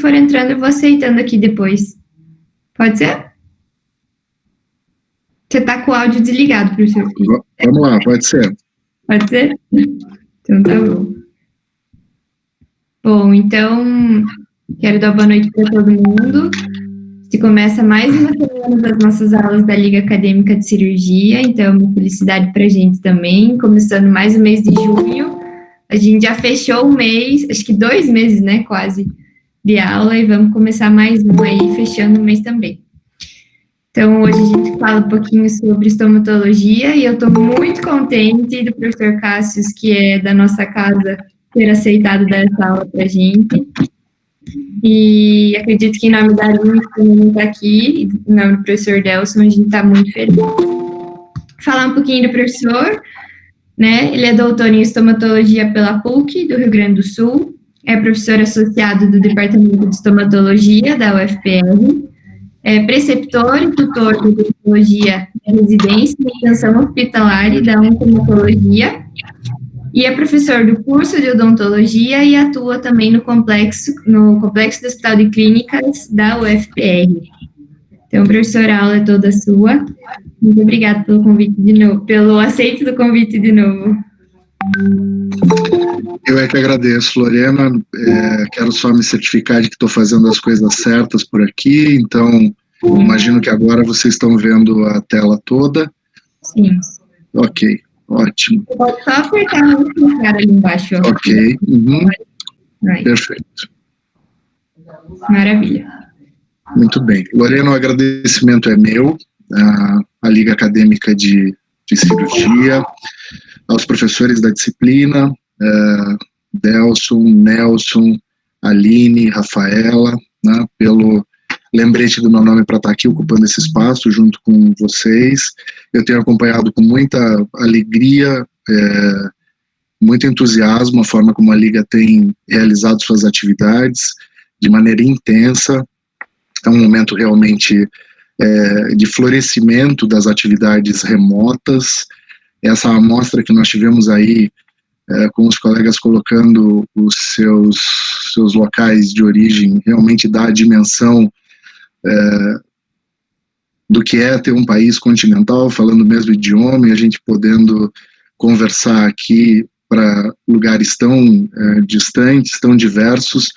for entrando, eu vou aceitando aqui depois. Pode ser? Você tá com o áudio desligado, professor. Vamos lá, pode ser. Pode ser? Então tá bom. Bom, então, quero dar boa noite para todo mundo. Se começa mais uma semana das nossas aulas da Liga Acadêmica de Cirurgia, então é uma felicidade para a gente também. Começando mais o mês de junho, a gente já fechou o mês, acho que 2 meses, né, quase, de aula, e vamos começar mais um aí, fechando o mês também. Então, hoje a gente fala um pouquinho sobre estomatologia, e eu estou muito contente do professor Cássio, que é da nossa casa, ter aceitado dar essa aula para a gente. E acredito que em nome da Aline, que também está aqui, em nome do professor Delson, a gente está muito feliz. Falar um pouquinho do professor, né? Ele é doutor em estomatologia pela PUC, do Rio Grande do Sul, é professor associado do Departamento de Estomatologia da UFPR, é preceptor e tutor de odontologia da residência e extensão hospitalar e da oncomatologia, e é professor do curso de odontologia e atua também no complexo do Hospital de Clínicas da UFPR. Então, professor, a aula é toda sua. Muito obrigada pelo convite de novo, pelo aceito do convite de novo. Eu é que agradeço, Lorena. Quero só me certificar de que estou fazendo as coisas certas por aqui. Então, imagino que agora vocês estão vendo a tela toda. Sim. Ok. Ótimo. Você pode só apertar no clicar ali embaixo. Ó. Ok. Perfeito. Maravilha. Muito bem. Lorena, o agradecimento é meu, à Liga Acadêmica de Cirurgia, aos professores da disciplina, Delson, Nelson, Aline, Rafaela, né, pelo lembrete do meu nome para estar aqui ocupando esse espaço junto com vocês. Eu tenho acompanhado com muita alegria, muito entusiasmo a forma como a Liga tem realizado suas atividades de maneira intensa. É um momento realmente de florescimento das atividades remotas. Essa amostra que nós tivemos aí com os colegas colocando os seus locais de origem realmente dá a dimensão do que é ter um país continental, falando o mesmo idioma, e a gente podendo conversar aqui para lugares tão distantes, tão diversos.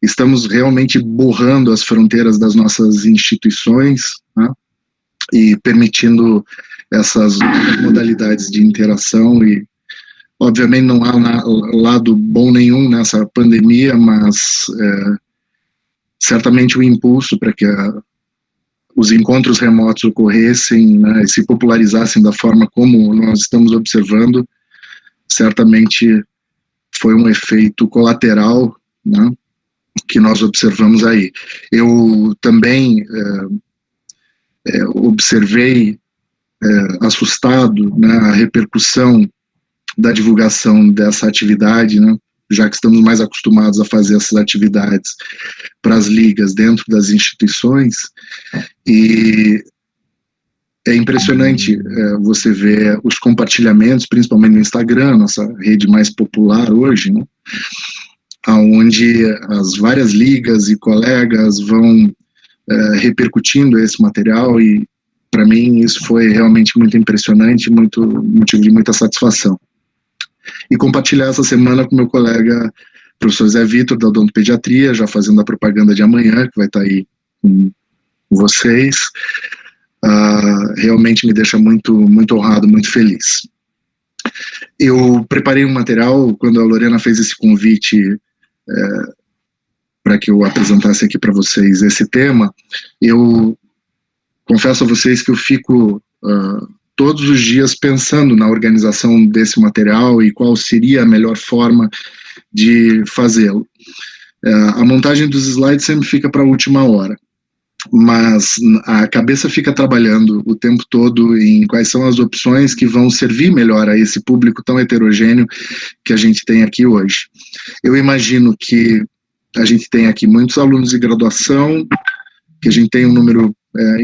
Estamos realmente borrando as fronteiras das nossas instituições, né, e permitindo essas modalidades de interação. E obviamente não há lado bom nenhum nessa pandemia, mas certamente o impulso para que os encontros remotos ocorressem, né, e se popularizassem da forma como nós estamos observando, certamente foi um efeito colateral, né, que nós observamos aí. Eu também observei assustado, né, a repercussão da divulgação dessa atividade, né, já que estamos mais acostumados a fazer essas atividades para as ligas dentro das instituições, e é impressionante você ver os compartilhamentos, principalmente no Instagram, nossa rede mais popular hoje, né, onde as várias ligas e colegas vão repercutindo esse material, e para mim isso foi realmente muito impressionante, motivo de muita satisfação. E compartilhar essa semana com meu colega professor Zé Vitor, da odontopediatria, já fazendo a propaganda de amanhã, que vai estar aí com vocês, realmente me deixa muito, muito honrado, muito feliz. Eu preparei um material, quando a Lorena fez esse convite para que eu apresentasse aqui para vocês esse tema, eu confesso a vocês que eu fico todos os dias pensando na organização desse material e qual seria a melhor forma de fazê-lo. A montagem dos slides sempre fica para a última hora, mas a cabeça fica trabalhando o tempo todo em quais são as opções que vão servir melhor a esse público tão heterogêneo que a gente tem aqui hoje. Eu imagino que a gente tem aqui muitos alunos de graduação, que a gente tem um número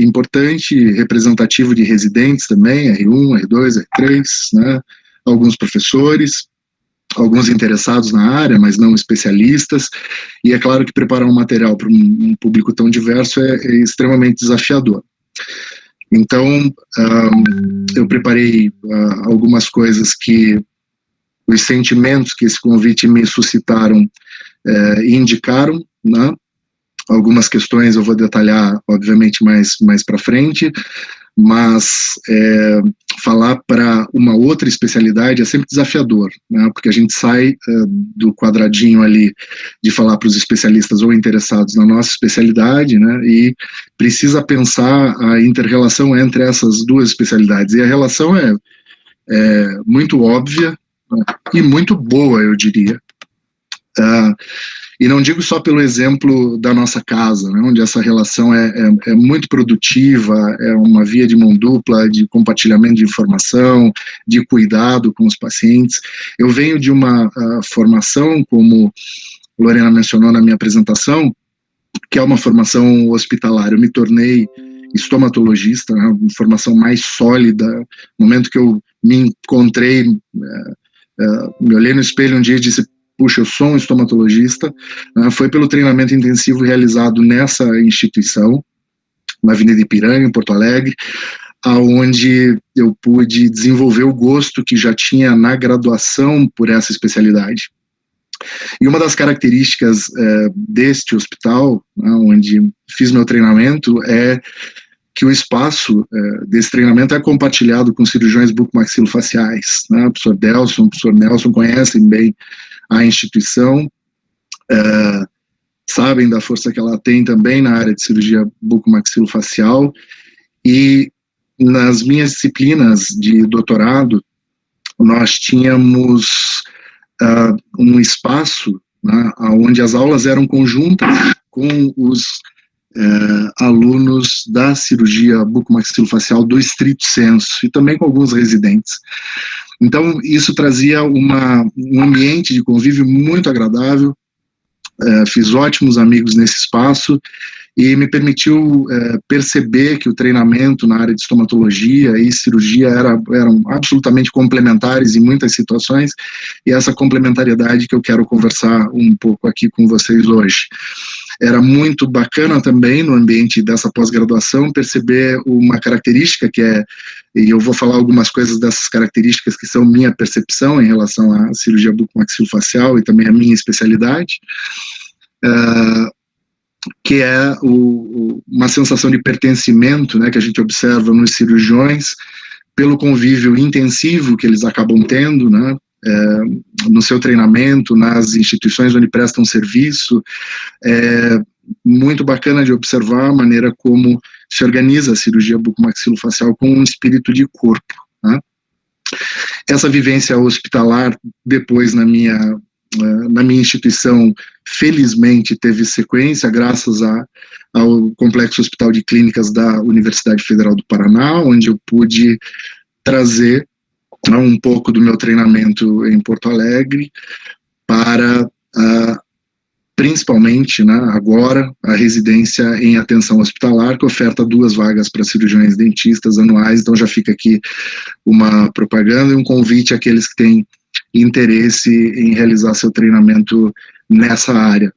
importante, representativo de residentes também, R1, R2, R3, né, alguns professores, alguns interessados na área, mas não especialistas, e é claro que preparar um material para um público tão diverso é extremamente desafiador. Então, eu preparei algumas coisas que os sentimentos que esse convite me suscitaram indicaram, né? Algumas questões eu vou detalhar, obviamente, mais para frente, mas falar para uma outra especialidade é sempre desafiador, né? Porque a gente sai do quadradinho ali de falar para os especialistas ou interessados na nossa especialidade, né? E precisa pensar a inter-relação entre essas duas especialidades, e a relação é muito óbvia, né? E muito boa, eu diria. E não digo só pelo exemplo da nossa casa, né, onde essa relação é muito produtiva, é uma via de mão dupla, de compartilhamento de informação, de cuidado com os pacientes. Eu venho de uma formação, como Lorena mencionou na minha apresentação, que é uma formação hospitalar. Eu me tornei estomatologista, né, uma formação mais sólida. No momento que eu me encontrei, me olhei no espelho um dia e disse: puxa, eu sou um estomatologista, foi pelo treinamento intensivo realizado nessa instituição, na Avenida Ipiranga, em Porto Alegre, onde eu pude desenvolver o gosto que já tinha na graduação por essa especialidade. E uma das características deste hospital, onde fiz meu treinamento, é que o espaço desse treinamento é compartilhado com cirurgiões bucomaxilofaciais, né? O professor Delson, o professor Nelson conhecem bem a instituição, sabem da força que ela tem também na área de cirurgia bucomaxilofacial, e nas minhas disciplinas de doutorado, nós tínhamos um espaço, né, onde as aulas eram conjuntas com os alunos da cirurgia bucomaxilofacial do estrito sensu, e também com alguns residentes. Então, isso trazia um ambiente de convívio muito agradável, fiz ótimos amigos nesse espaço, e me permitiu perceber que o treinamento na área de estomatologia e cirurgia eram absolutamente complementares em muitas situações, e essa complementariedade que eu quero conversar um pouco aqui com vocês hoje. Era muito bacana também, no ambiente dessa pós-graduação, perceber uma característica que e eu vou falar algumas coisas dessas características que são minha percepção em relação à cirurgia bucomaxilofacial e também a minha especialidade, que é uma sensação de pertencimento, né, que a gente observa nos cirurgiões, pelo convívio intensivo que eles acabam tendo, né, no seu treinamento, nas instituições onde prestam serviço. É muito bacana de observar a maneira como se organiza a cirurgia bucomaxilofacial com um espírito de corpo, né? Essa vivência hospitalar, depois na minha instituição, felizmente teve sequência, graças ao Complexo Hospital de Clínicas da Universidade Federal do Paraná, onde eu pude trazer um pouco do meu treinamento em Porto Alegre para, principalmente, né, agora, a residência em atenção hospitalar, que oferta 2 vagas para cirurgiões dentistas anuais. Então já fica aqui uma propaganda e um convite àqueles que têm interesse em realizar seu treinamento nessa área.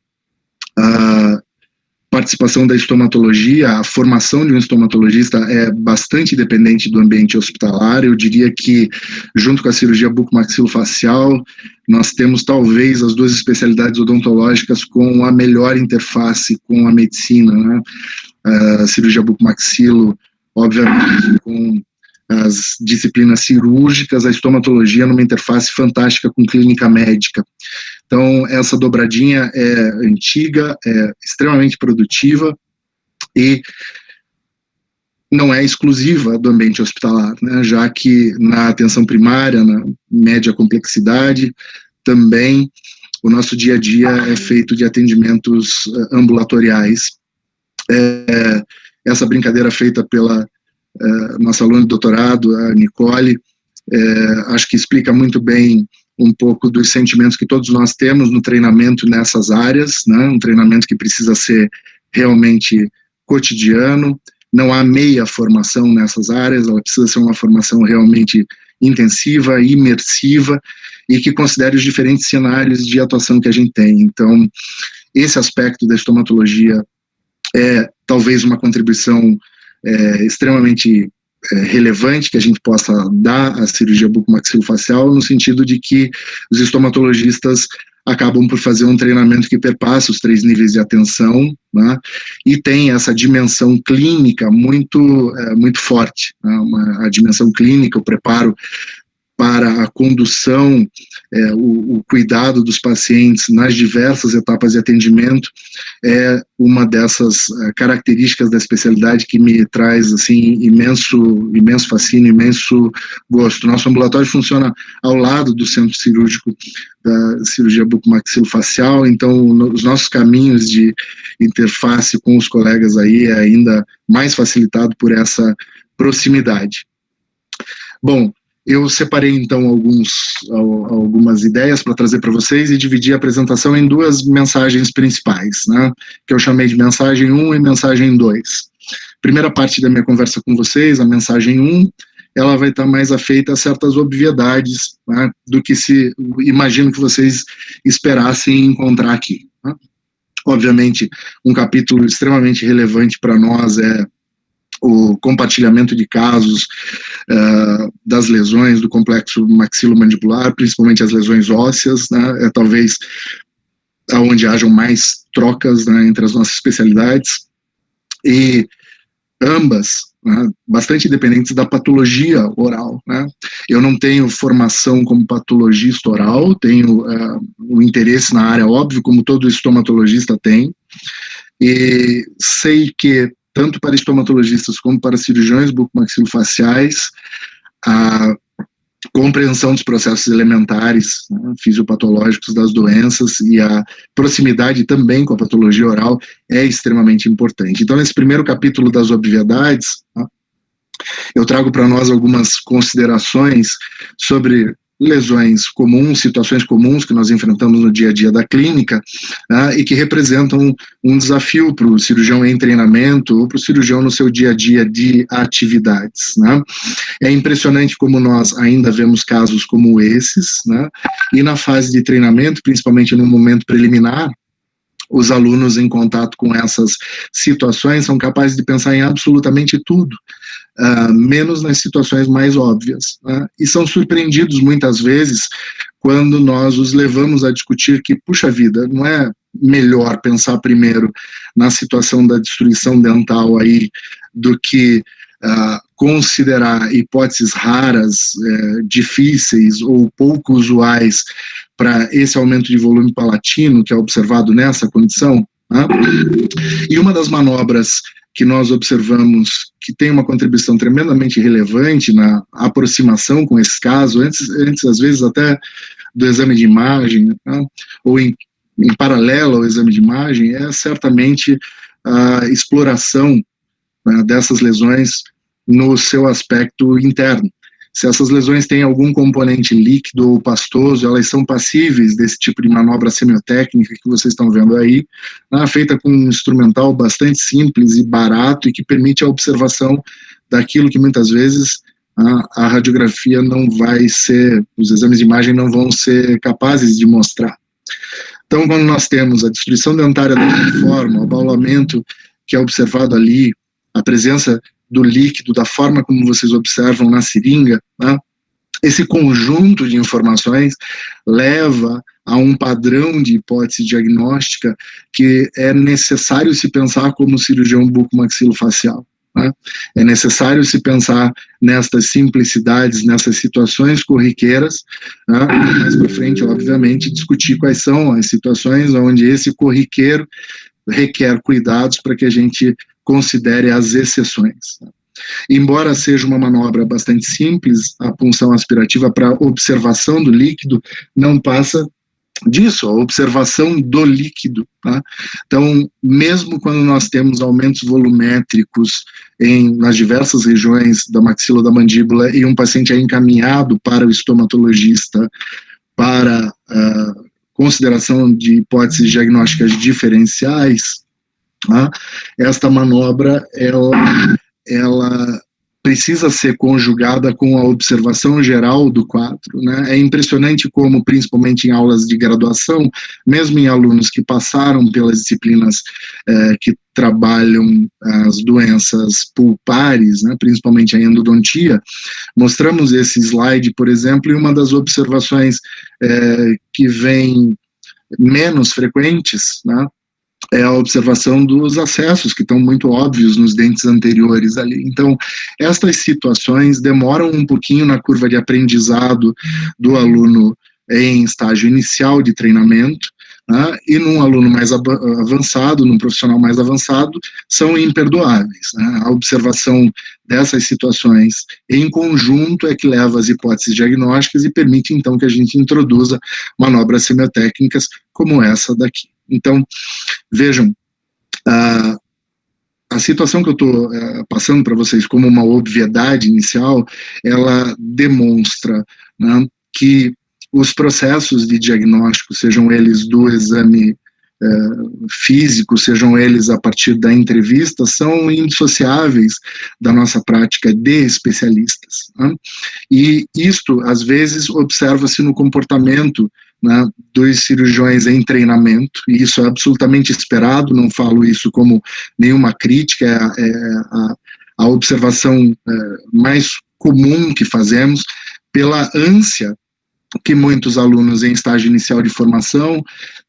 Participação da estomatologia, a formação de um estomatologista é bastante dependente do ambiente hospitalar. Eu diria que, junto com a cirurgia bucomaxilofacial, nós temos talvez as 2 especialidades odontológicas com a melhor interface com a medicina, né? A cirurgia bucomaxilo, obviamente, com as disciplinas cirúrgicas, a estomatologia numa interface fantástica com clínica médica. Então, essa dobradinha é antiga, é extremamente produtiva e não é exclusiva do ambiente hospitalar, né? Já que na atenção primária, na média complexidade, também o nosso dia a dia é feito de atendimentos ambulatoriais. Essa brincadeira feita pela nossa aluna de doutorado, a Nicole, acho que explica muito bem um pouco dos sentimentos que todos nós temos no treinamento nessas áreas, né? Um treinamento que precisa ser realmente cotidiano, não há meia formação nessas áreas, ela precisa ser uma formação realmente intensiva, imersiva, e que considere os diferentes cenários de atuação que a gente tem. Então, esse aspecto da estomatologia é talvez uma contribuição extremamente relevante que a gente possa dar à cirurgia bucomaxilofacial, no sentido de que os estomatologistas acabam por fazer um treinamento que perpassa os 3 níveis de atenção, né, e tem essa dimensão clínica muito forte, né, a dimensão clínica, o preparo para a condução, o cuidado dos pacientes nas diversas etapas de atendimento, é uma dessas características da especialidade que me traz, assim, imenso fascínio, imenso gosto. Nosso ambulatório funciona ao lado do centro cirúrgico da cirurgia bucomaxilofacial, então os nossos caminhos de interface com os colegas aí é ainda mais facilitado por essa proximidade. Bom, eu separei, então, algumas ideias para trazer para vocês e dividi a apresentação em 2 mensagens principais, né, que eu chamei de mensagem 1 e mensagem 2. Primeira parte da minha conversa com vocês, a mensagem 1, ela vai estar mais afeita a certas obviedades, né, do que imagino que vocês esperassem encontrar aqui, né. Obviamente, um capítulo extremamente relevante para nós é o compartilhamento de casos das lesões do complexo maxilomandibular, principalmente as lesões ósseas, né, talvez onde hajam mais trocas, né, entre as nossas especialidades, e ambas, né, bastante dependentes da patologia oral, né. Eu não tenho formação como patologista oral, tenho um interesse na área, óbvio, como todo estomatologista tem, e sei que tanto para estomatologistas como para cirurgiões bucomaxilofaciais, a compreensão dos processos elementares, né, fisiopatológicos das doenças e a proximidade também com a patologia oral é extremamente importante. Então, nesse primeiro capítulo das obviedades, né, eu trago para nós algumas considerações sobre lesões comuns, situações comuns que nós enfrentamos no dia a dia da clínica, né, e que representam um desafio para o cirurgião em treinamento ou para o cirurgião no seu dia a dia de atividades, né. É impressionante como nós ainda vemos casos como esses, né, e na fase de treinamento, principalmente no momento preliminar, os alunos em contato com essas situações são capazes de pensar em absolutamente tudo, menos nas situações mais óbvias, né? E são surpreendidos muitas vezes quando nós os levamos a discutir que, puxa vida, não é melhor pensar primeiro na situação da destruição dental aí do que considerar hipóteses raras, difíceis ou pouco usuais para esse aumento de volume palatino que é observado nessa condição, né? E uma das manobras que nós observamos que tem uma contribuição tremendamente relevante na aproximação com esse caso, antes às vezes até do exame de imagem, né, ou em paralelo ao exame de imagem, é certamente a exploração, né, dessas lesões no seu aspecto interno. Se essas lesões têm algum componente líquido ou pastoso, elas são passíveis desse tipo de manobra semiotécnica que vocês estão vendo aí, né, feita com um instrumental bastante simples e barato e que permite a observação daquilo que muitas vezes a radiografia não vai ser, os exames de imagem não vão ser capazes de mostrar. Então, quando nós temos a destruição dentária da forma, o abaulamento que é observado ali, a presença do líquido, da forma como vocês observam na seringa, né, esse conjunto de informações leva a um padrão de hipótese diagnóstica que é necessário se pensar como cirurgião bucomaxilofacial, né? É necessário se pensar nestas simplicidades, nessas situações corriqueiras, né? Mais para frente, obviamente, discutir quais são as situações onde esse corriqueiro requer cuidados para que a gente considere as exceções. Embora seja uma manobra bastante simples, a punção aspirativa para observação do líquido não passa disso, a observação do líquido, tá? Então, mesmo quando nós temos aumentos volumétricos nas diversas regiões da maxila da mandíbula e um paciente é encaminhado para o estomatologista para consideração de hipóteses diagnósticas diferenciais, tá? Esta manobra, ela precisa ser conjugada com a observação geral do quadro, né? É impressionante como, principalmente em aulas de graduação, mesmo em alunos que passaram pelas disciplinas que trabalham as doenças pulpares, né, principalmente a endodontia, mostramos esse slide, por exemplo, e uma das observações que vem menos frequentes, né, é a observação dos acessos, que estão muito óbvios nos dentes anteriores ali. Então, estas situações demoram um pouquinho na curva de aprendizado do aluno em estágio inicial de treinamento, né, e num aluno mais avançado, num profissional mais avançado, são imperdoáveis, né. A observação dessas situações em conjunto é que leva às hipóteses diagnósticas e permite, então, que a gente introduza manobras semiotécnicas como essa daqui. Então, vejam, a situação que eu estou passando para vocês como uma obviedade inicial, ela demonstra, né, que os processos de diagnóstico, sejam eles do exame físico, sejam eles a partir da entrevista, são indissociáveis da nossa prática de especialistas, né? E isto, às vezes, observa-se no comportamento, né, dos cirurgiões em treinamento, e isso é absolutamente esperado, não falo isso como nenhuma crítica, a observação mais comum que fazemos, pela ânsia que muitos alunos em estágio inicial de formação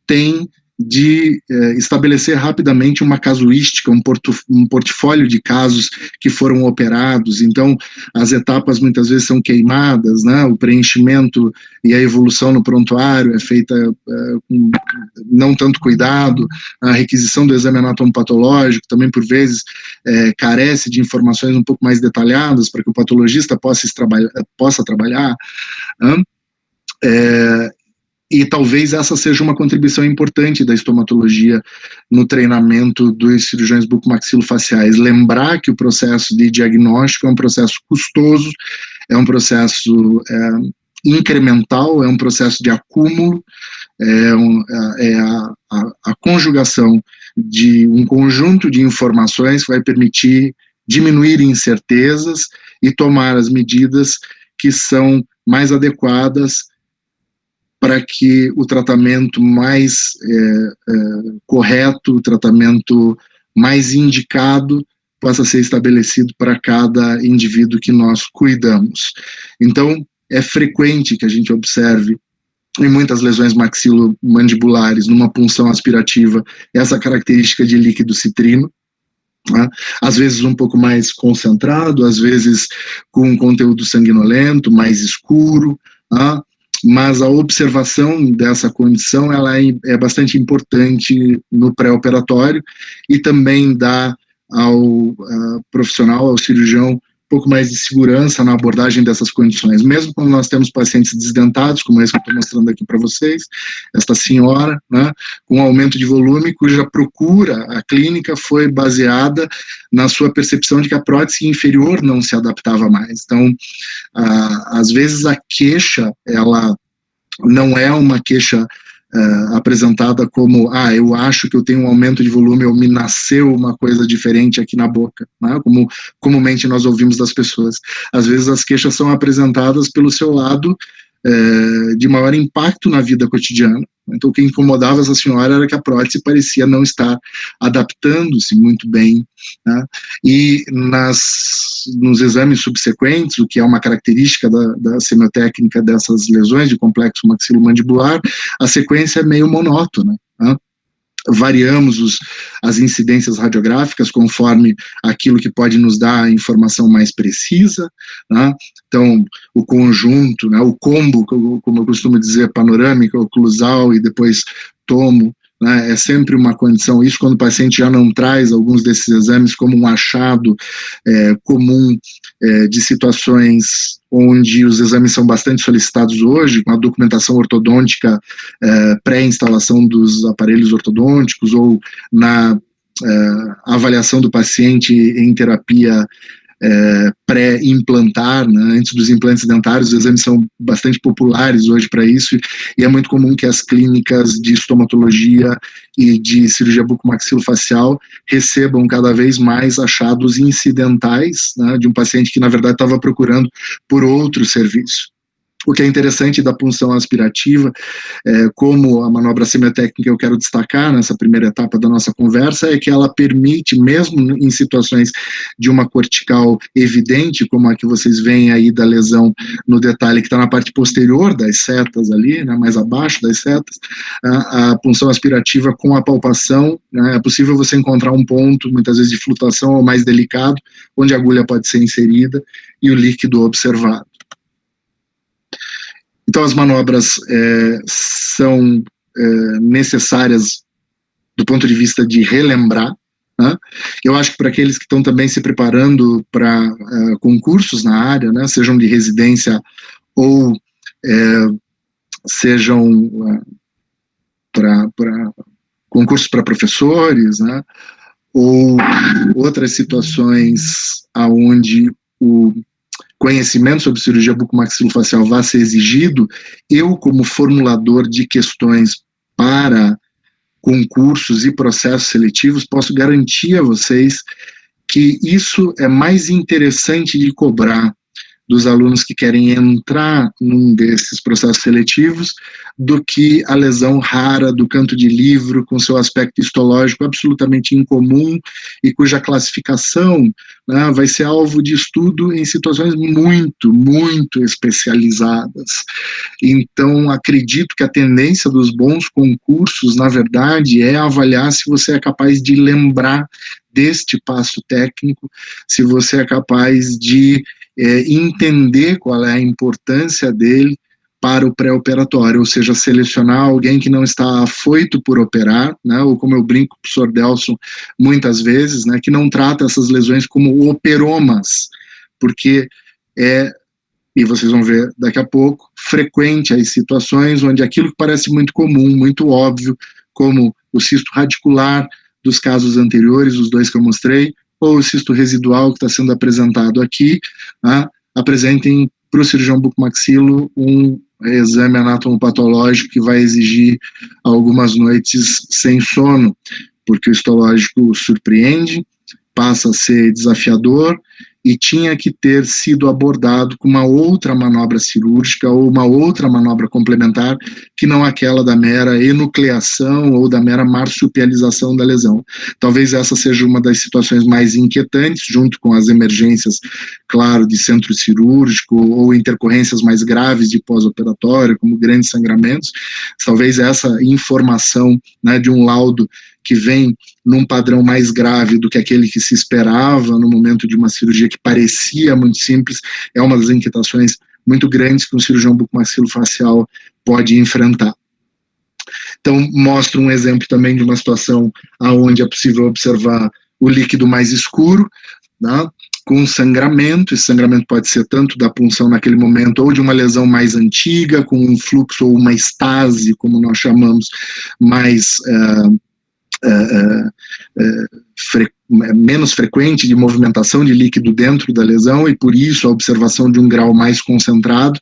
têm de estabelecer rapidamente uma casuística, um portfólio de casos que foram operados. Então, as etapas muitas vezes são queimadas, né? O preenchimento e a evolução no prontuário é feita com não tanto cuidado, a requisição do exame anatomopatológico também, por vezes, carece de informações um pouco mais detalhadas para que o patologista possa trabalhar, né? E talvez essa seja uma contribuição importante da estomatologia no treinamento dos cirurgiões bucomaxilofaciais. Lembrar que o processo de diagnóstico é um processo custoso, é um processo incremental, é um processo de acúmulo, a conjugação de um conjunto de informações que vai permitir diminuir incertezas e tomar as medidas que são mais adequadas para que o tratamento mais correto, o tratamento mais indicado possa ser estabelecido para cada indivíduo que nós cuidamos. Então, é frequente que a gente observe em muitas lesões maxilomandibulares, numa punção aspirativa, essa característica de líquido citrino, né? Às vezes um pouco mais concentrado, às vezes com um conteúdo sanguinolento, mais escuro, né? Mas a observação dessa condição ela é bastante importante no pré-operatório e também dá ao profissional, ao cirurgião, um pouco mais de segurança na abordagem dessas condições. Mesmo quando nós temos pacientes desdentados, como esse que eu estou mostrando aqui para vocês, esta senhora, né, com aumento de volume, cuja procura, a clínica, foi baseada na sua percepção de que a prótese inferior não se adaptava mais. Então, às vezes a queixa, ela não é uma queixa apresentada como, eu acho que eu tenho um aumento de volume, ou me nasceu uma coisa diferente aqui na boca, né? Como comumente nós ouvimos das pessoas. Às vezes as queixas são apresentadas pelo seu lado de maior impacto na vida cotidiana. Então, o que incomodava essa senhora era que a prótese parecia não estar adaptando-se muito bem, né? E nos exames subsequentes, o que é uma característica da semiotécnica dessas lesões de complexo maxilomandibular, a sequência é meio monótona, né? Variamos as incidências radiográficas conforme aquilo que pode nos dar a informação mais precisa, né? Então, o conjunto, né, o combo, como eu costumo dizer, panorâmica, oclusal e depois tomo, né, é sempre uma condição, isso quando o paciente já não traz alguns desses exames como um achado comum de situações onde os exames são bastante solicitados hoje, com a documentação ortodôntica pré-instalação dos aparelhos ortodônticos ou na avaliação do paciente em terapia pré-implantar, né, antes dos implantes dentários. Os exames são bastante populares hoje para isso, e é muito comum que as clínicas de estomatologia e de cirurgia bucomaxilofacial recebam cada vez mais achados incidentais, né, de um paciente que, na verdade, estava procurando por outro serviço. O que é interessante da punção aspirativa, como a manobra semiotécnica eu quero destacar nessa primeira etapa da nossa conversa, é que ela permite, mesmo em situações de uma cortical evidente, como a que vocês veem aí da lesão no detalhe que está na parte posterior das setas ali, né, mais abaixo das setas, a punção aspirativa com a palpação, né, é possível você encontrar um ponto, muitas vezes de flutuação ou mais delicado, onde a agulha pode ser inserida e o líquido observado. Então, as manobras são necessárias do ponto de vista de relembrar, né? Eu acho que para aqueles que estão também se preparando para concursos na área, né, sejam de residência ou sejam para concursos para professores, né, ou outras situações onde o conhecimento sobre cirurgia bucomaxilofacial vai ser exigido, eu, como formulador de questões para concursos e processos seletivos, posso garantir a vocês que isso é mais interessante de cobrar dos alunos que querem entrar num desses processos seletivos do que a lesão rara do canto de livro, com seu aspecto histológico absolutamente incomum e cuja classificação, né, vai ser alvo de estudo em situações muito, muito especializadas. Então, acredito que a tendência dos bons concursos, na verdade, é avaliar se você é capaz de lembrar deste passo técnico, se você é capaz de entender qual é a importância dele para o pré-operatório, ou seja, selecionar alguém que não está afoito por operar, né, ou como eu brinco com o professor Delson muitas vezes, né, que não trata essas lesões como operomas, porque e vocês vão ver daqui a pouco, frequente as situações onde aquilo que parece muito comum, muito óbvio, como o cisto radicular dos casos anteriores, os dois que eu mostrei, ou o cisto residual que está sendo apresentado aqui, né, apresentem para o cirurgião bucomaxilo um exame anatomopatológico que vai exigir algumas noites sem sono, porque o histológico surpreende, passa a ser desafiador e tinha que ter sido abordado com uma outra manobra cirúrgica ou uma outra manobra complementar que não aquela da mera enucleação ou da mera marsupialização da lesão. Talvez essa seja uma das situações mais inquietantes, junto com as emergências, claro, de centro cirúrgico ou intercorrências mais graves de pós-operatório, como grandes sangramentos. Talvez essa informação, né, de um laudo que vem num padrão mais grave do que aquele que se esperava no momento de uma cirurgia que parecia muito simples, é uma das inquietações muito grandes que um cirurgião bucomaxilofacial pode enfrentar. Então, mostro um exemplo também de uma situação onde é possível observar o líquido mais escuro, né, com sangramento. Esse sangramento pode ser tanto da punção naquele momento ou de uma lesão mais antiga, com um fluxo ou uma estase, como nós chamamos, mais menos frequente de movimentação de líquido dentro da lesão e por isso a observação de um grau mais concentrado.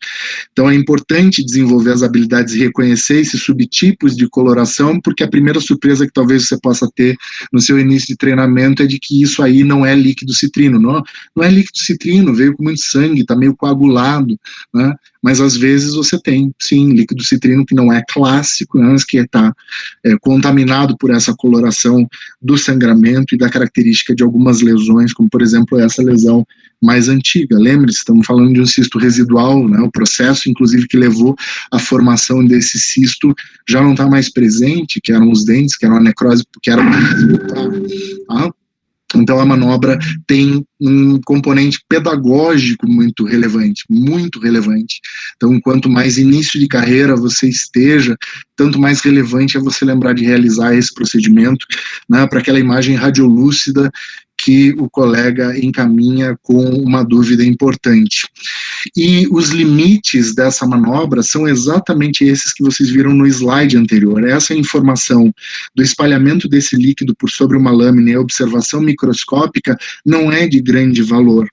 Então é importante desenvolver as habilidades e reconhecer esses subtipos de coloração, porque a primeira surpresa que talvez você possa ter no seu início de treinamento é de que isso aí não é líquido citrino, não é líquido citrino, veio com muito sangue, está meio coagulado, né? Mas às vezes você tem, sim, líquido citrino que não é clássico, né, mas que está contaminado por essa coloração do sangramento e da característica de algumas lesões, como por exemplo essa lesão mais antiga. Lembre-se, estamos falando de um cisto residual, né, o processo inclusive que levou à formação desse cisto já não está mais presente, que eram os dentes, que era uma necrose, que era tá? Então a manobra tem um componente pedagógico muito relevante, muito relevante. Então quanto mais início de carreira você esteja, tanto mais relevante é você lembrar de realizar esse procedimento, né, para aquela imagem radiolúcida que o colega encaminha com uma dúvida importante. E os limites dessa manobra são exatamente esses que vocês viram no slide anterior. Essa informação do espalhamento desse líquido por sobre uma lâmina e a observação microscópica não é de grande valor.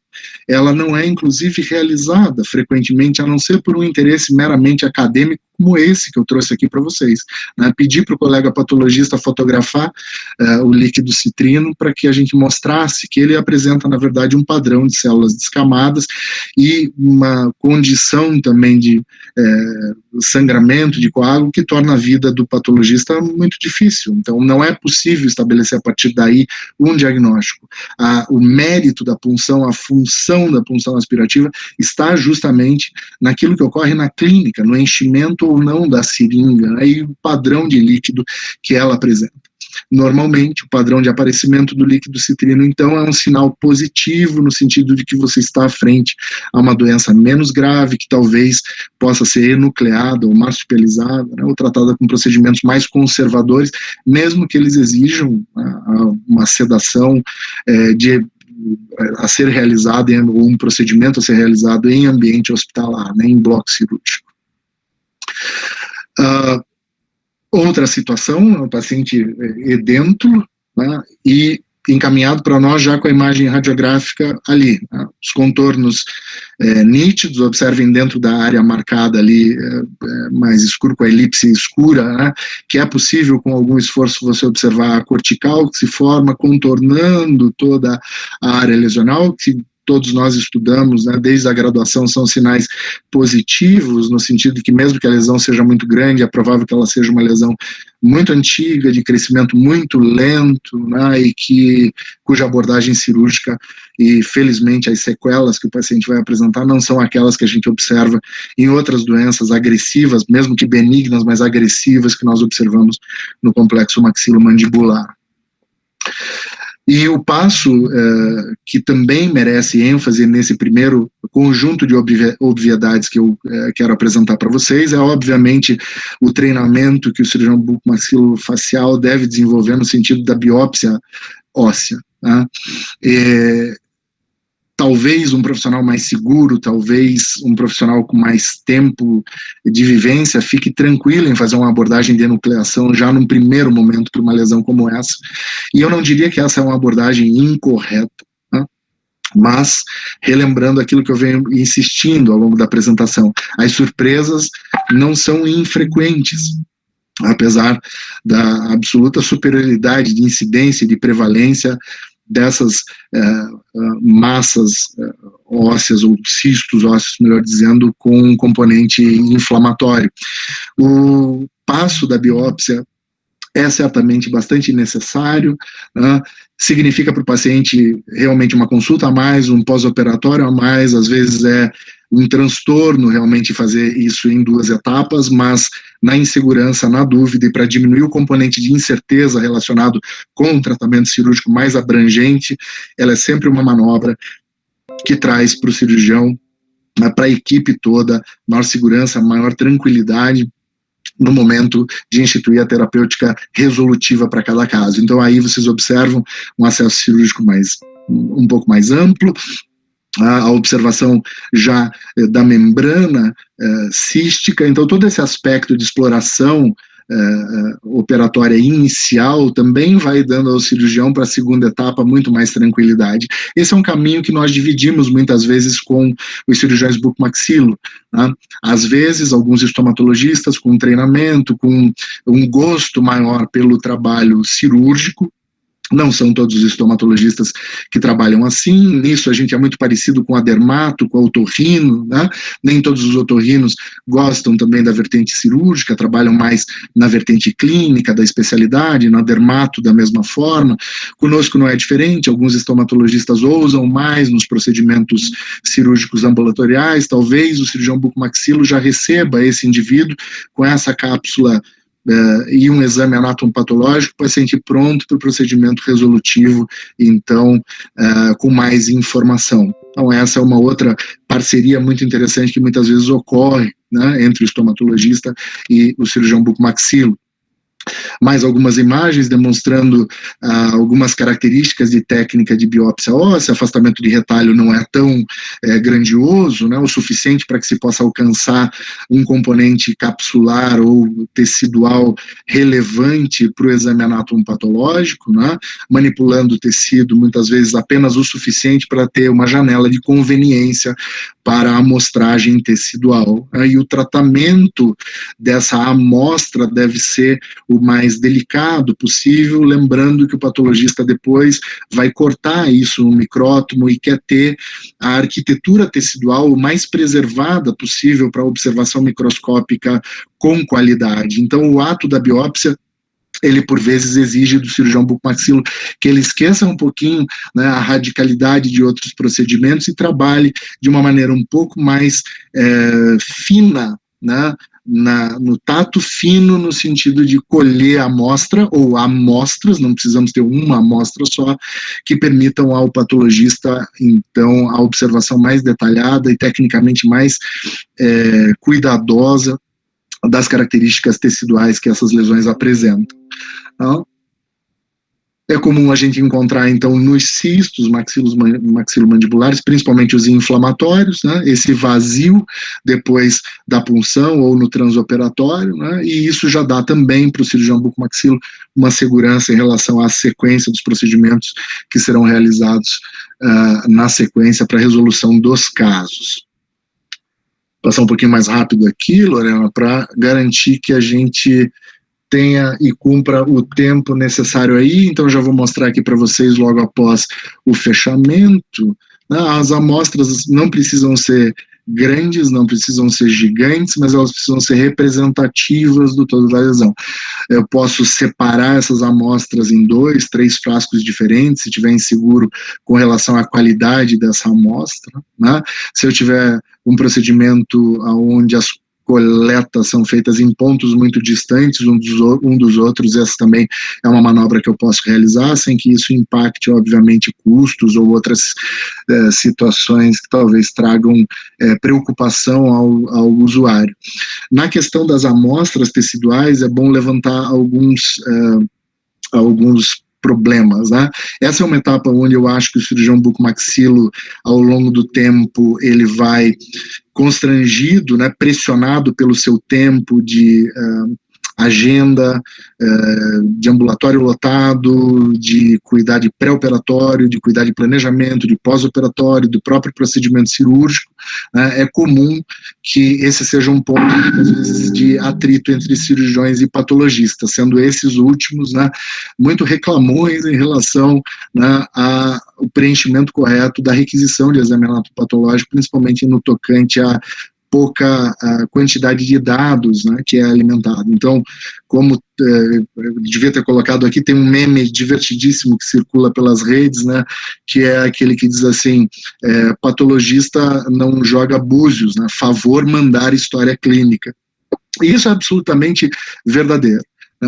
ela não é, inclusive, realizada frequentemente, a não ser por um interesse meramente acadêmico, como esse que eu trouxe aqui para vocês, né? Pedir para o colega patologista fotografar o líquido citrino para que a gente mostrasse que ele apresenta, na verdade, um padrão de células descamadas e uma condição também de sangramento, de coágulo, que torna a vida do patologista muito difícil. Então, não é possível estabelecer a partir daí um diagnóstico. O mérito da punção, a função da punção aspirativa está justamente naquilo que ocorre na clínica, no enchimento ou não da seringa, né, e o padrão de líquido que ela apresenta. Normalmente, o padrão de aparecimento do líquido citrino, então, é um sinal positivo, no sentido de que você está à frente a uma doença menos grave, que talvez possa ser enucleada ou marsupializada, né, ou tratada com procedimentos mais conservadores, mesmo que eles exijam uma sedação a ser realizada, ou um procedimento a ser realizado em ambiente hospitalar, né, em bloco cirúrgico. Outra situação, o paciente edêntulo, né, e encaminhado para nós já com a imagem radiográfica ali, né, os contornos nítidos, observem dentro da área marcada ali, mais escuro, com a elipse escura, né, que é possível com algum esforço você observar a cortical que se forma contornando toda a área lesional, que todos nós estudamos, né, desde a graduação, são sinais positivos, no sentido de que mesmo que a lesão seja muito grande, é provável que ela seja uma lesão muito antiga, de crescimento muito lento, né, e cuja abordagem cirúrgica, e felizmente as sequelas que o paciente vai apresentar não são aquelas que a gente observa em outras doenças agressivas, mesmo que benignas, mas agressivas, que nós observamos no complexo maxilomandibular. E o passo que também merece ênfase nesse primeiro conjunto de obviedades que eu quero apresentar para vocês é, obviamente, o treinamento que o cirurgião bucomaxilofacial deve desenvolver no sentido da biópsia óssea, né? Talvez um profissional mais seguro, talvez um profissional com mais tempo de vivência fique tranquilo em fazer uma abordagem de enucleação já num primeiro momento para uma lesão como essa. E eu não diria que essa é uma abordagem incorreta, né? Mas, relembrando aquilo que eu venho insistindo ao longo da apresentação, as surpresas não são infrequentes. Apesar da absoluta superioridade de incidência e de prevalência dessas massas ósseas, ou cistos ósseos, melhor dizendo, com um componente inflamatório. O passo da biópsia é certamente bastante necessário, né? Significa para o paciente realmente uma consulta a mais, um pós-operatório a mais, às vezes é um transtorno realmente fazer isso em 2 etapas, mas na insegurança, na dúvida, e para diminuir o componente de incerteza relacionado com um tratamento cirúrgico mais abrangente, ela é sempre uma manobra que traz para o cirurgião, para a equipe toda, maior segurança, maior tranquilidade no momento de instituir a terapêutica resolutiva para cada caso. Então aí vocês observam um acesso cirúrgico um pouco mais amplo, a observação já da membrana cística, então todo esse aspecto de exploração operatória inicial também vai dando ao cirurgião para a segunda etapa muito mais tranquilidade. Esse é um caminho que nós dividimos muitas vezes com os cirurgiões bucomaxilo, né? Às vezes alguns estomatologistas com treinamento, com um gosto maior pelo trabalho cirúrgico. Não são todos os estomatologistas que trabalham assim, nisso a gente é muito parecido com a dermato, com a otorrino, né? Nem todos os otorrinos gostam também da vertente cirúrgica, trabalham mais na vertente clínica, da especialidade, na dermato da mesma forma. Conosco não é diferente, alguns estomatologistas ousam mais nos procedimentos cirúrgicos ambulatoriais, talvez o cirurgião bucomaxilo já receba esse indivíduo com essa cápsula e um exame anatomopatológico, o paciente pronto para o procedimento resolutivo, então com mais informação. Então essa é uma outra parceria muito interessante que muitas vezes ocorre, né, entre o estomatologista e o cirurgião bucomaxilo. mais algumas imagens demonstrando algumas características de técnica de biópsia óssea. Afastamento de retalho não é tão grandioso, né, o suficiente para que se possa alcançar um componente capsular ou tecidual relevante para o exame anatomopatológico, né, manipulando o tecido muitas vezes apenas o suficiente para ter uma janela de conveniência para a amostragem tecidual. E o tratamento dessa amostra deve ser o mais delicado possível, lembrando que o patologista depois vai cortar isso no micrótomo e quer ter a arquitetura tecidual o mais preservada possível para observação microscópica com qualidade. Então, o ato da biópsia, ele por vezes exige do cirurgião bucomaxilo que ele esqueça um pouquinho, né, a radicalidade de outros procedimentos e trabalhe de uma maneira um pouco mais fina, né, no tato fino, no sentido de colher a amostra, ou amostras, não precisamos ter uma amostra só, que permitam ao patologista, então, a observação mais detalhada e tecnicamente mais cuidadosa das características teciduais que essas lesões apresentam. Então, é comum a gente encontrar, então, nos cistos maxilomandibulares, principalmente os inflamatórios, né, esse vazio depois da punção ou no transoperatório, né, e isso já dá também para o cirurgião bucomaxilo uma segurança em relação à sequência dos procedimentos que serão realizados na sequência para a resolução dos casos. Passar um pouquinho mais rápido aqui, Lorena, para garantir que a gente tenha e cumpra o tempo necessário aí. Então já vou mostrar aqui para vocês logo após o fechamento. As amostras não precisam ser grandes, não precisam ser gigantes, mas elas precisam ser representativas do todo da lesão. Eu posso separar essas amostras em 2, 3 frascos diferentes, se tiver inseguro com relação à qualidade dessa amostra, né? Se eu tiver um procedimento onde as coletas são feitas em pontos muito distantes um dos outros, essa também é uma manobra que eu posso realizar, sem que isso impacte, obviamente, custos ou outras situações que talvez tragam preocupação ao usuário. Na questão das amostras teciduais, é bom levantar alguns problemas, né? Essa é uma etapa onde eu acho que o cirurgião bucomaxilo, ao longo do tempo, ele vai constrangido, né, pressionado pelo seu tempo de agenda, de ambulatório lotado, de cuidar de pré-operatório, de cuidar de planejamento, de pós-operatório, do próprio procedimento cirúrgico, né? É comum que esse seja um ponto, às vezes, de atrito entre cirurgiões e patologistas, sendo esses últimos, né, muito reclamões em relação, né, ao preenchimento correto da requisição de exame anatopatológico, principalmente no tocante a pouca quantidade de dados, né, que é alimentado. Então, como eu devia ter colocado aqui, tem um meme divertidíssimo que circula pelas redes, né, que é aquele que diz assim, patologista não joga búzios, né, favor mandar história clínica. E isso é absolutamente verdadeiro.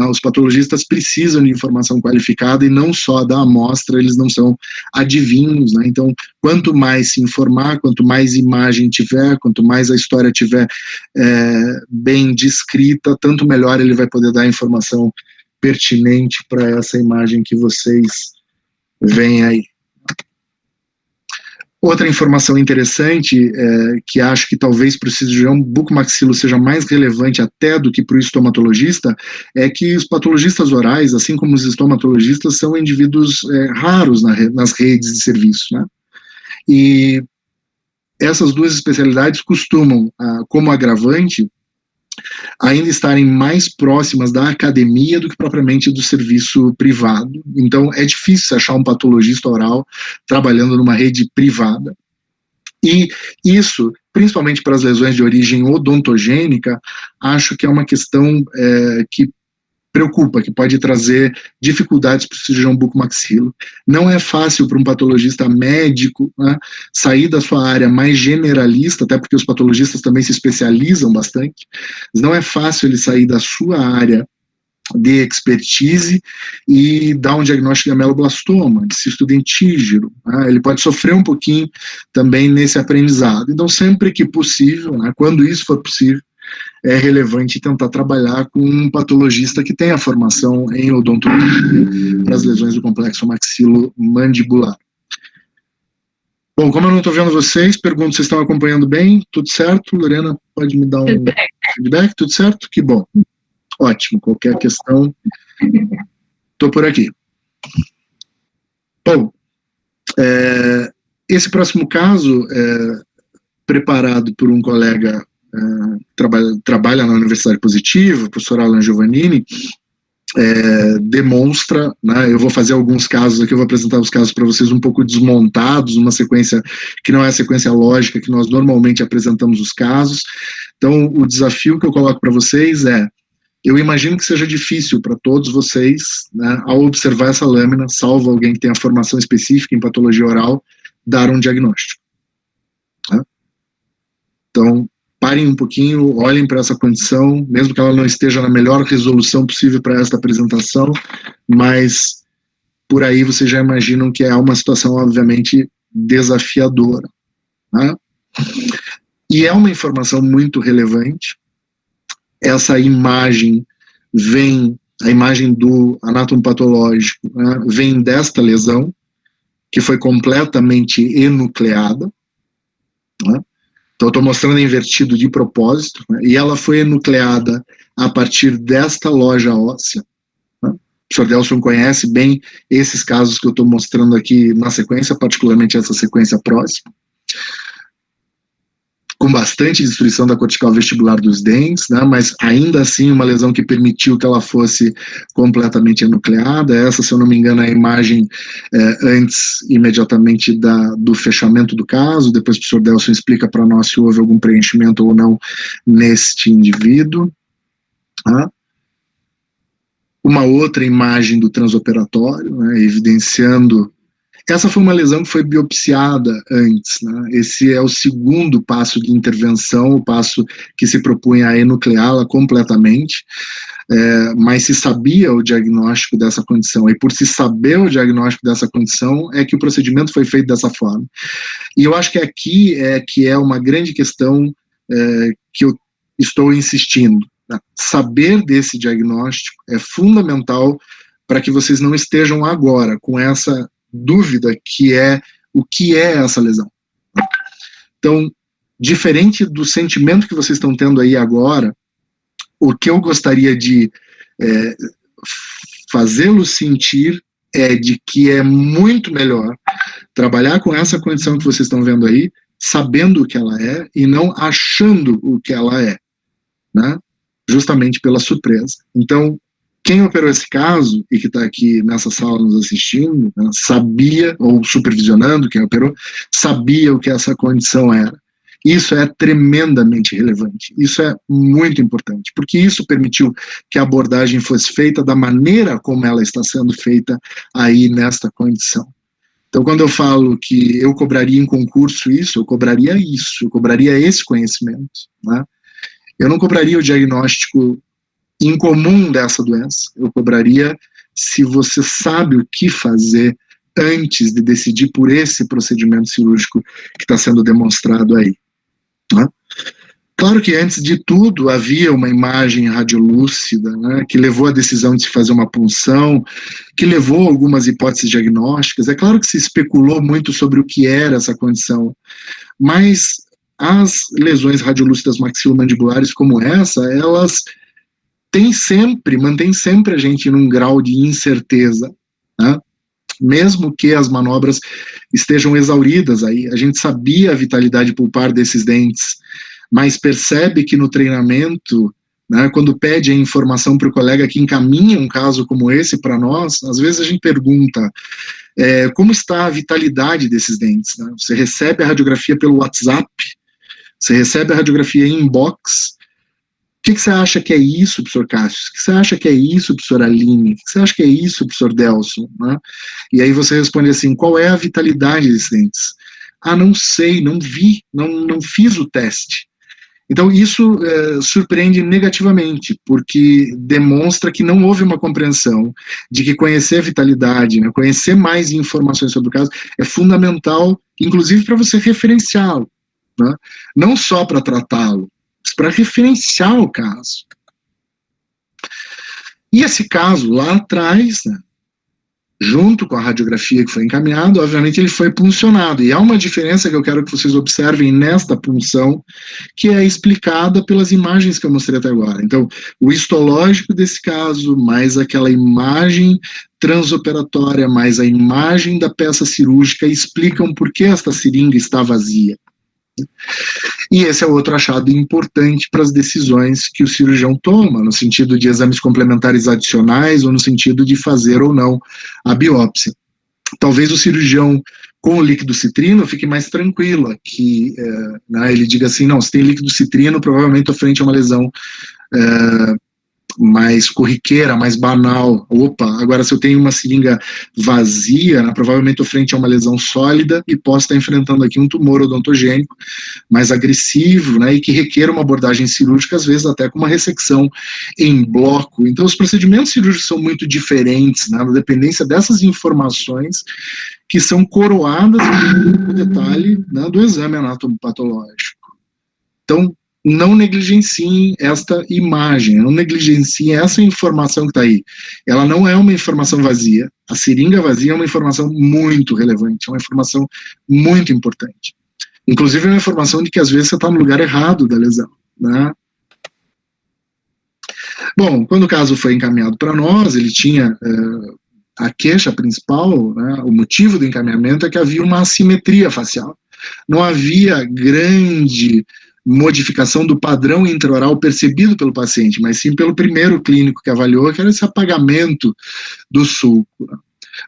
Os patologistas precisam de informação qualificada e não só da amostra, eles não são adivinhos, né? Então, quanto mais se informar, quanto mais imagem tiver, quanto mais a história tiver bem descrita, tanto melhor ele vai poder dar informação pertinente para essa imagem que vocês veem aí. Outra informação interessante, que acho que talvez para o cirurgião bucomaxilo seja mais relevante até do que para o estomatologista, é que os patologistas orais, assim como os estomatologistas, são indivíduos raros nas redes de serviço, né? E essas duas especialidades costumam, como agravante, ainda estarem mais próximas da academia do que propriamente do serviço privado. Então, é difícil achar um patologista oral trabalhando numa rede privada. E isso, principalmente para as lesões de origem odontogênica, acho que é uma questão que preocupa, que pode trazer dificuldades para o cirurgião bucomaxilo. Não é fácil para um patologista médico, né, sair da sua área mais generalista, até porque os patologistas também se especializam bastante, mas não é fácil ele sair da sua área de expertise e dar um diagnóstico de ameloblastoma, de cisto dentígero, né? Ele pode sofrer um pouquinho também nesse aprendizado. Então, sempre que possível, né, quando isso for possível, é relevante tentar trabalhar com um patologista que tenha formação em odontologia para as lesões do complexo maxilomandibular. Bom, como eu não estou vendo vocês, pergunto se vocês estão acompanhando bem. Tudo certo? Lorena, pode me dar um feedback? Tudo certo? Que bom. Ótimo. Qualquer questão, estou por aqui. Bom, esse próximo caso é preparado por um colega que trabalha na Universidade Positiva, o professor Alan Giovannini, demonstra, né, eu vou fazer alguns casos aqui, eu vou apresentar os casos para vocês um pouco desmontados, uma sequência que não é a sequência lógica que nós normalmente apresentamos os casos. Então, o desafio que eu coloco para vocês eu imagino que seja difícil para todos vocês, né, ao observar essa lâmina, salvo alguém que tenha formação específica em patologia oral, dar um diagnóstico. Tá? Então, parem um pouquinho, olhem para essa condição, mesmo que ela não esteja na melhor resolução possível para esta apresentação, mas por aí vocês já imaginam que é uma situação, obviamente, desafiadora. Né? E é uma informação muito relevante. Essa imagem a imagem do anátomo patológico, né, vem desta lesão, que foi completamente enucleada, né? Então, eu estou mostrando invertido de propósito, né? E ela foi enucleada a partir desta loja óssea. Né? O professor Delson conhece bem esses casos que eu estou mostrando aqui na sequência, particularmente essa sequência próxima, com bastante destruição da cortical vestibular dos dentes, né? Mas ainda assim uma lesão que permitiu que ela fosse completamente enucleada. Essa, se eu não me engano, é a imagem antes, imediatamente, do fechamento do caso. Depois o professor Delson explica para nós se houve algum preenchimento ou não neste indivíduo. Tá? Uma outra imagem do transoperatório, né, evidenciando. Essa foi uma lesão que foi biopsiada antes, né? Esse é o segundo passo de intervenção, o passo que se propunha a enucleá-la completamente, mas se sabia o diagnóstico dessa condição, e por se saber o diagnóstico dessa condição é que o procedimento foi feito dessa forma. E eu acho que aqui que é uma grande questão que eu estou insistindo. Né? Saber desse diagnóstico é fundamental para que vocês não estejam agora com essa dúvida que é o que é essa lesão. Então, diferente do sentimento que vocês estão tendo aí agora, o que eu gostaria de fazê-los sentir é de que é muito melhor trabalhar com essa condição que vocês estão vendo aí, sabendo o que ela é e não achando o que ela é, né? Justamente pela surpresa. Então, quem operou esse caso, e que está aqui nessa sala nos assistindo, né, sabia, ou supervisionando quem operou, sabia o que essa condição era. Isso é tremendamente relevante, isso é muito importante, porque isso permitiu que a abordagem fosse feita da maneira como ela está sendo feita aí nesta condição. Então, quando eu falo que eu cobraria em concurso isso, eu cobraria esse conhecimento, né? Eu não cobraria o diagnóstico incomum dessa doença, eu cobraria se você sabe o que fazer antes de decidir por esse procedimento cirúrgico que está sendo demonstrado aí. Né? Claro que antes de tudo havia uma imagem radiolúcida, né, que levou à decisão de se fazer uma punção, que levou a algumas hipóteses diagnósticas. É claro que se especulou muito sobre o que era essa condição, mas as lesões radiolúcidas maxilomandibulares como essa, elas mantém sempre a gente num grau de incerteza, né? Mesmo que as manobras estejam exauridas aí, a gente sabia a vitalidade pulpar desses dentes, mas percebe que no treinamento, né, quando pede a informação para o colega que encaminha um caso como esse para nós, às vezes a gente pergunta como está a vitalidade desses dentes, né? Você recebe a radiografia pelo WhatsApp, você recebe a radiografia em inbox. O que você acha que é isso, professor Cássio? O que você acha que é isso, professor Aline? O que você acha que é isso, professor Delson? Né? E aí você responde assim, qual é a vitalidade desses dentes? Ah, não sei, não vi, não fiz o teste. Então isso surpreende negativamente, porque demonstra que não houve uma compreensão de que conhecer a vitalidade, né, conhecer mais informações sobre o caso é fundamental, inclusive para você referenciá-lo, né? Não só para tratá-lo, para referenciar o caso. E esse caso lá atrás, né, junto com a radiografia que foi encaminhada, obviamente ele foi puncionado. E há uma diferença que eu quero que vocês observem nesta punção, que é explicada pelas imagens que eu mostrei até agora. Então, o histológico desse caso, mais aquela imagem transoperatória, mais a imagem da peça cirúrgica, explicam por que esta seringa está vazia. E esse é outro achado importante para as decisões que o cirurgião toma, no sentido de exames complementares adicionais ou no sentido de fazer ou não a biópsia. Talvez o cirurgião com o líquido citrino fique mais tranquilo aqui, né, ele diga assim, não, se tem líquido citrino, provavelmente estou frente a uma lesão mais corriqueira, mais banal. Opa, agora se eu tenho uma seringa vazia, né, provavelmente estou frente a uma lesão sólida e posso estar enfrentando aqui um tumor odontogênico mais agressivo, né, e que requer uma abordagem cirúrgica, às vezes até com uma ressecção em bloco. Então os procedimentos cirúrgicos são muito diferentes, né, na dependência dessas informações que são coroadas no detalhe, né, do exame anatomopatológico. Então, não negligenciem esta imagem, não negligenciem essa informação que está aí. Ela não é uma informação vazia. A seringa vazia é uma informação muito relevante, é uma informação muito importante. Inclusive, é uma informação de que às vezes você está no lugar errado da lesão, né? Bom, quando o caso foi encaminhado para nós, ele tinha a queixa principal, né, o motivo do encaminhamento é que havia uma assimetria facial. Não havia grande modificação do padrão intraoral percebido pelo paciente, mas sim pelo primeiro clínico que avaliou, que era esse apagamento do sulco.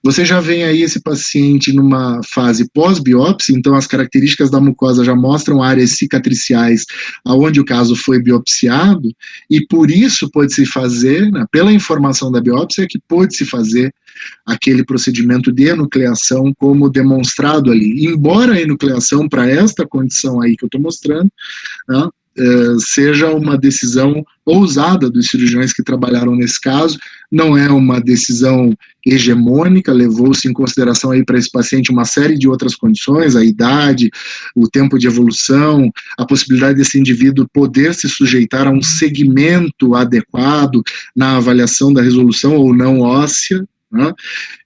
Você já vê aí esse paciente numa fase pós-biópsia, então as características da mucosa já mostram áreas cicatriciais aonde o caso foi biopsiado, e por isso pôde-se fazer, né, pela informação da biópsia, que pôde-se fazer aquele procedimento de enucleação como demonstrado ali. Embora a enucleação para esta condição aí que eu estou mostrando, né, seja uma decisão ousada dos cirurgiões que trabalharam nesse caso, não é uma decisão hegemônica, levou-se em consideração aí para esse paciente uma série de outras condições, a idade, o tempo de evolução, a possibilidade desse indivíduo poder se sujeitar a um segmento adequado na avaliação da resolução ou não óssea, né?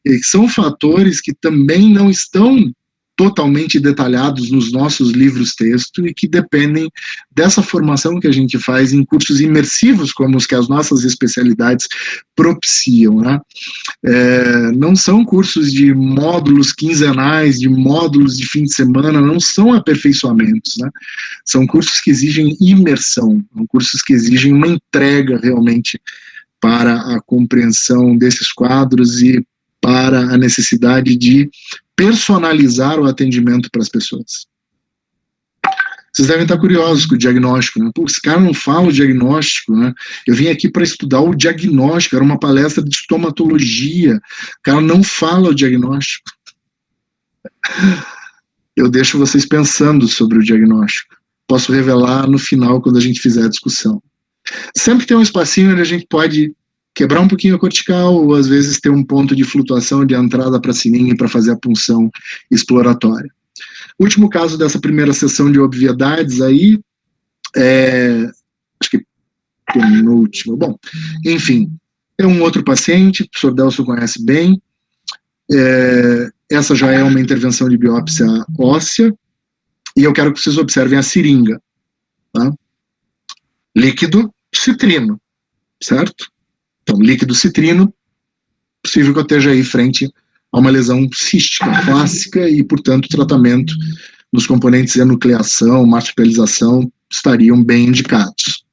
E são fatores que também não estão totalmente detalhados nos nossos livros-texto e que dependem dessa formação que a gente faz em cursos imersivos, como os que as nossas especialidades propiciam, né? Não são cursos de módulos quinzenais, de módulos de fim de semana, não são aperfeiçoamentos, né? São cursos que exigem imersão, são cursos que exigem uma entrega realmente para a compreensão desses quadros e para a necessidade de personalizar o atendimento para as pessoas. Vocês devem estar curiosos com o diagnóstico, né? Pô, esse cara não fala o diagnóstico, né? Eu vim aqui para estudar o diagnóstico, era uma palestra de estomatologia, o cara não fala o diagnóstico. Eu deixo vocês pensando sobre o diagnóstico. Posso revelar no final, quando a gente fizer a discussão. Sempre tem um espacinho onde a gente pode quebrar um pouquinho a cortical, ou às vezes ter um ponto de flutuação de entrada para a seringa para fazer a punção exploratória. Último caso dessa primeira sessão de obviedades aí, acho que penúltimo, bom, enfim, é um outro paciente, o professor Delson conhece bem, essa já é uma intervenção de biópsia óssea, e eu quero que vocês observem a seringa, tá? Líquido citrino, certo? Então, líquido citrino, possível que eu esteja aí frente a uma lesão cística clássica e, portanto, o tratamento nos componentes enucleação, marsupialização estariam bem indicados.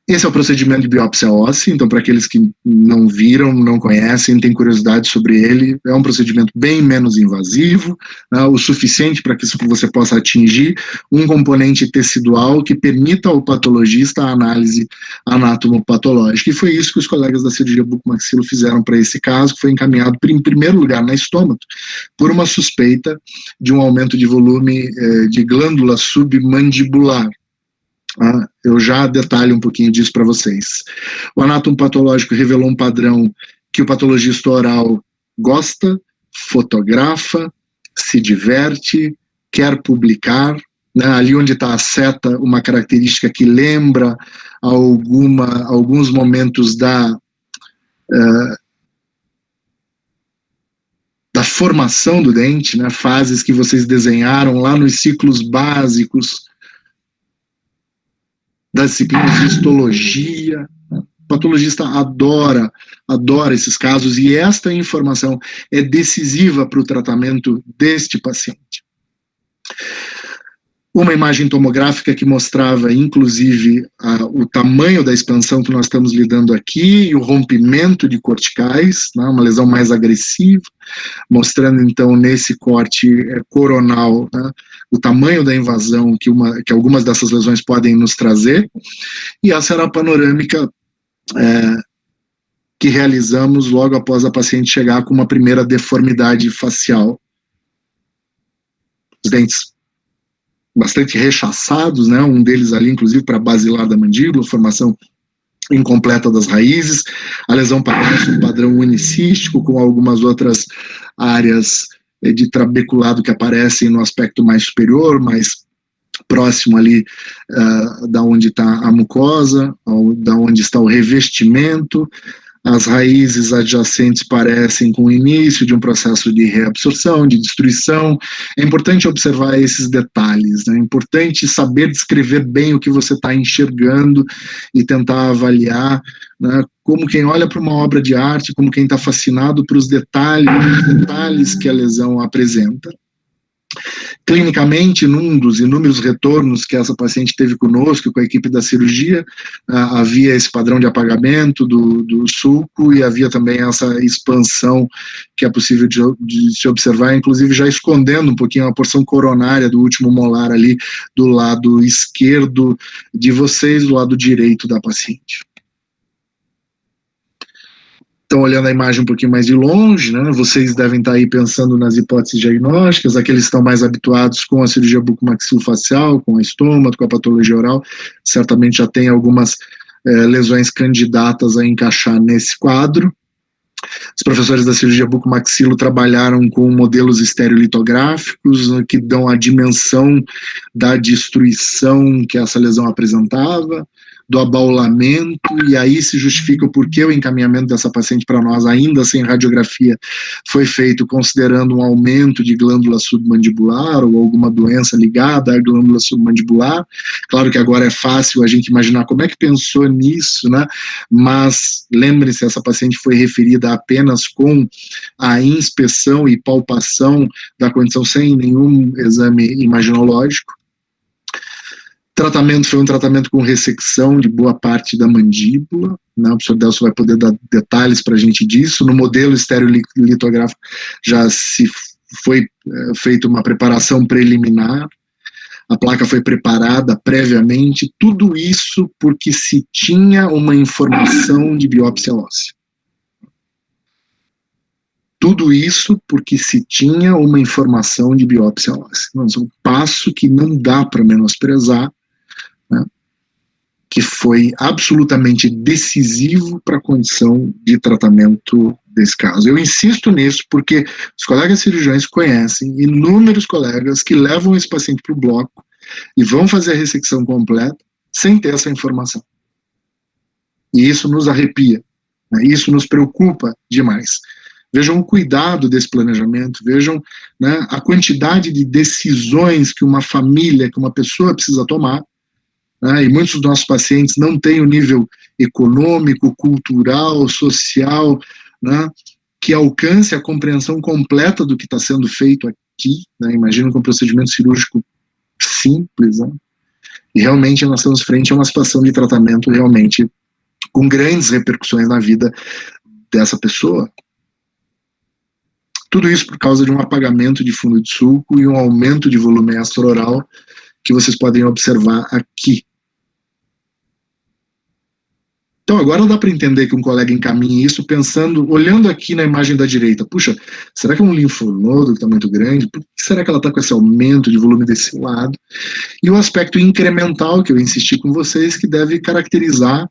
Esse é o procedimento de biópsia óssea, então para aqueles que não viram, não conhecem, têm curiosidade sobre ele, é um procedimento bem menos invasivo, né, o suficiente para que você possa atingir um componente tecidual que permita ao patologista a análise anatomopatológica. E foi isso que os colegas da cirurgia bucomaxilo fizeram para esse caso, que foi encaminhado em primeiro lugar na estômago, por uma suspeita de um aumento de volume de glândula submandibular. Eu já detalho um pouquinho disso para vocês. O anátomo patológico revelou um padrão que o patologista oral gosta, fotografa, se diverte, quer publicar, né, ali onde está a seta, uma característica que lembra alguns momentos da formação do dente, né, fases que vocês desenharam lá nos ciclos básicos das disciplinas de histologia. O patologista adora esses casos, e esta informação é decisiva para o tratamento deste paciente. Uma imagem tomográfica que mostrava, inclusive, o tamanho da expansão que nós estamos lidando aqui e o rompimento de corticais, né, uma lesão mais agressiva, mostrando, então, nesse corte coronal, né, o tamanho da invasão que algumas dessas lesões podem nos trazer. E essa era a panorâmica que realizamos logo após a paciente chegar com uma primeira deformidade facial. Os dentes bastante rechaçados, né? Um deles ali, inclusive, para basilar da mandíbula, formação incompleta das raízes. A lesão parece um padrão unicístico, com algumas outras áreas de trabeculado que aparecem no aspecto mais superior, mais próximo ali da onde está a mucosa, da onde está o revestimento. As raízes adjacentes parecem com o início de um processo de reabsorção, de destruição. É importante observar esses detalhes, né? É importante saber descrever bem o que você está enxergando e tentar avaliar, né, como quem olha para uma obra de arte, como quem está fascinado por os detalhes que a lesão apresenta. Clinicamente, num dos inúmeros retornos que essa paciente teve conosco, com a equipe da cirurgia, havia esse padrão de apagamento do sulco e havia também essa expansão que é possível de se observar, inclusive já escondendo um pouquinho a porção coronária do último molar ali do lado esquerdo de vocês, do lado direito da paciente. Então, olhando a imagem um pouquinho mais de longe, né, vocês devem estar aí pensando nas hipóteses diagnósticas, aqueles que estão mais habituados com a cirurgia bucomaxilofacial, com a estômago, com a patologia oral, certamente já tem algumas lesões candidatas a encaixar nesse quadro. Os professores da cirurgia bucomaxilo trabalharam com modelos estereolitográficos, né, que dão a dimensão da destruição que essa lesão apresentava, do abaulamento, e aí se justifica o porquê o encaminhamento dessa paciente para nós, ainda sem radiografia, foi feito considerando um aumento de glândula submandibular ou alguma doença ligada à glândula submandibular. Claro que agora é fácil a gente imaginar como é que pensou nisso, né? Mas lembre-se, essa paciente foi referida apenas com a inspeção e palpação da condição sem nenhum exame imaginológico. Tratamento foi um tratamento com ressecção de boa parte da mandíbula, né? O professor Delcio vai poder dar detalhes para a gente disso. No modelo estereolitográfico já se foi feita uma preparação preliminar, a placa foi preparada previamente, tudo isso porque se tinha uma informação de biópsia óssea. Tudo isso porque se tinha uma informação de biópsia óssea. Mas um passo que não dá para menosprezar, né, que foi absolutamente decisivo para a condição de tratamento desse caso. Eu insisto nisso porque os colegas cirurgiões conhecem inúmeros colegas que levam esse paciente para o bloco e vão fazer a ressecção completa sem ter essa informação. E isso nos arrepia, né, isso nos preocupa demais. Vejam o cuidado desse planejamento, vejam, né, a quantidade de decisões que uma família, que uma pessoa precisa tomar, né, e muitos dos nossos pacientes não têm o nível econômico, cultural, social, né, que alcance a compreensão completa do que está sendo feito aqui, né, imagina com um procedimento cirúrgico simples, né, e realmente nós estamos frente a uma situação de tratamento realmente com grandes repercussões na vida dessa pessoa. Tudo isso por causa de um apagamento de fundo de sulco e um aumento de volume extra-oral que vocês podem observar aqui. Então agora dá para entender que um colega encaminhe isso pensando, olhando aqui na imagem da direita, puxa, será que é um linfonodo que está muito grande? Por que será que ela está com esse aumento de volume desse lado? E o aspecto incremental que eu insisti com vocês, que deve caracterizar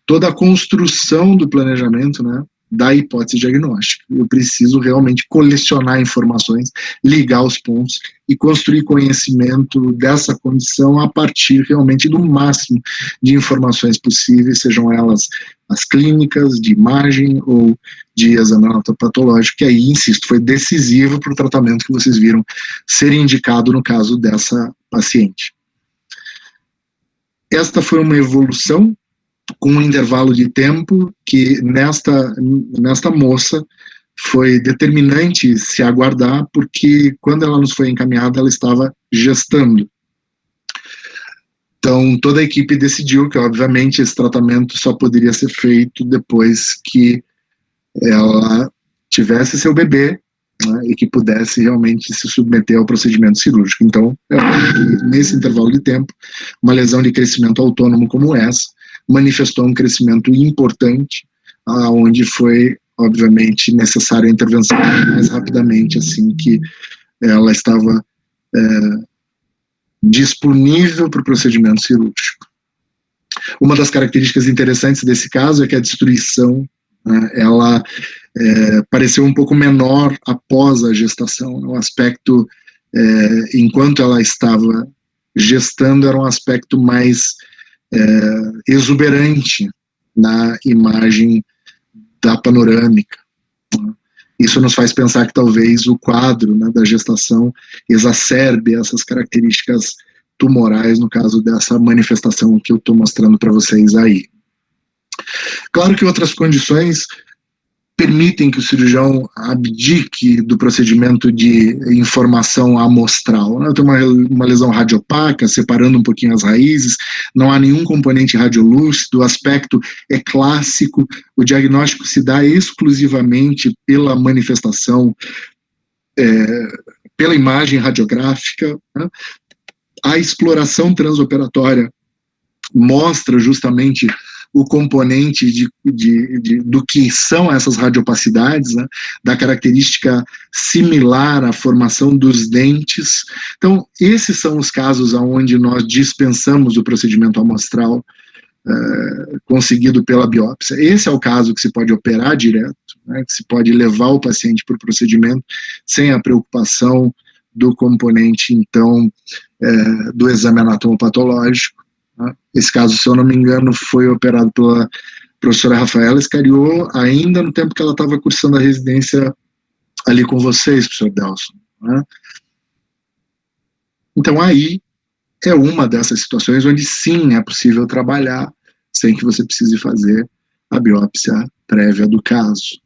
toda a construção do planejamento, né, da hipótese diagnóstica. Eu preciso realmente colecionar informações, ligar os pontos e construir conhecimento dessa condição a partir realmente do máximo de informações possíveis, sejam elas as clínicas, de imagem ou de exame patológico, que aí, insisto, foi decisivo para o tratamento que vocês viram ser indicado no caso dessa paciente. Esta foi uma evolução com um intervalo de tempo que nesta moça foi determinante se aguardar, porque quando ela nos foi encaminhada, ela estava gestando. Então, toda a equipe decidiu que, obviamente, esse tratamento só poderia ser feito depois que ela tivesse seu bebê, né, e que pudesse realmente se submeter ao procedimento cirúrgico. Então, nesse intervalo de tempo, uma lesão de crescimento autônomo como essa manifestou um crescimento importante, onde foi, obviamente, necessária a intervenção mais rapidamente, assim que ela estava disponível para o procedimento cirúrgico. Uma das características interessantes desse caso é que a destruição, né, ela pareceu um pouco menor após a gestação. O aspecto, enquanto ela estava gestando, era um aspecto mais exuberante na imagem da panorâmica. Isso nos faz pensar que talvez o quadro, né, da gestação exacerbe essas características tumorais, no caso dessa manifestação que eu estou mostrando para vocês aí. Claro que outras condições permitem que o cirurgião abdique do procedimento de informação amostral. Né? Tem uma lesão radiopaca, separando um pouquinho as raízes, não há nenhum componente radiolúcido, o aspecto é clássico, o diagnóstico se dá exclusivamente pela manifestação, pela imagem radiográfica, né? A exploração transoperatória mostra justamente o componente do que são essas radiopacidades, né, da característica similar à formação dos dentes. Então, esses são os casos onde nós dispensamos o procedimento amostral conseguido pela biópsia. Esse é o caso que se pode operar direto, né, que se pode levar o paciente para o procedimento sem a preocupação do componente, então, do exame anatomopatológico. Esse caso, se eu não me engano, foi operado pela professora Rafaela Escariô, ainda no tempo que ela estava cursando a residência ali com vocês, professor Delson, né? Então, aí é uma dessas situações onde sim é possível trabalhar sem que você precise fazer a biópsia prévia do caso.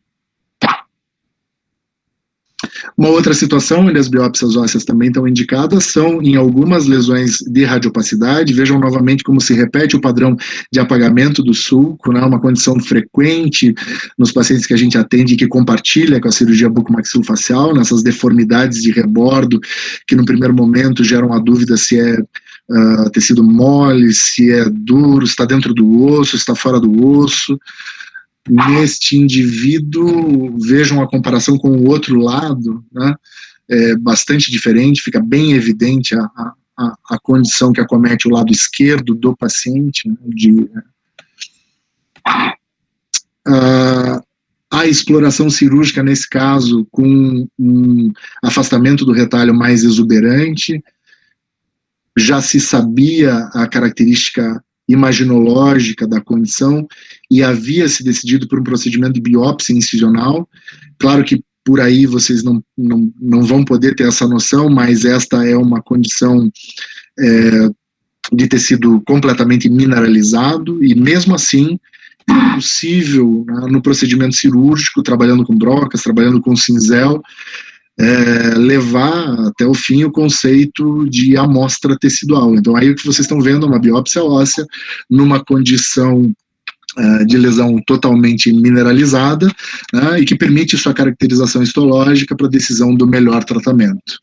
Uma outra situação onde as biópsias ósseas também estão indicadas são em algumas lesões de radiopacidade. Vejam novamente como se repete o padrão de apagamento do sulco, né, uma condição frequente nos pacientes que a gente atende e que compartilha com a cirurgia bucomaxilofacial, nessas deformidades de rebordo que no primeiro momento geram a dúvida se é tecido mole, se é duro, se está dentro do osso, se está fora do osso. Neste indivíduo, vejam a comparação com o outro lado, né, bastante diferente, fica bem evidente a condição que acomete o lado esquerdo do paciente, né, a exploração cirúrgica, nesse caso, com um afastamento do retalho mais exuberante, já se sabia a característica imaginológica da condição e havia se decidido por um procedimento de biópsia incisional. Claro que por aí vocês não vão poder ter essa noção, mas esta é uma condição de tecido completamente mineralizado e mesmo assim é possível, né, no procedimento cirúrgico, trabalhando com brocas, trabalhando com cinzel, levar até o fim o conceito de amostra tecidual. Então aí o que vocês estão vendo é uma biópsia óssea numa condição de lesão totalmente mineralizada, né, e que permite sua caracterização histológica para a decisão do melhor tratamento.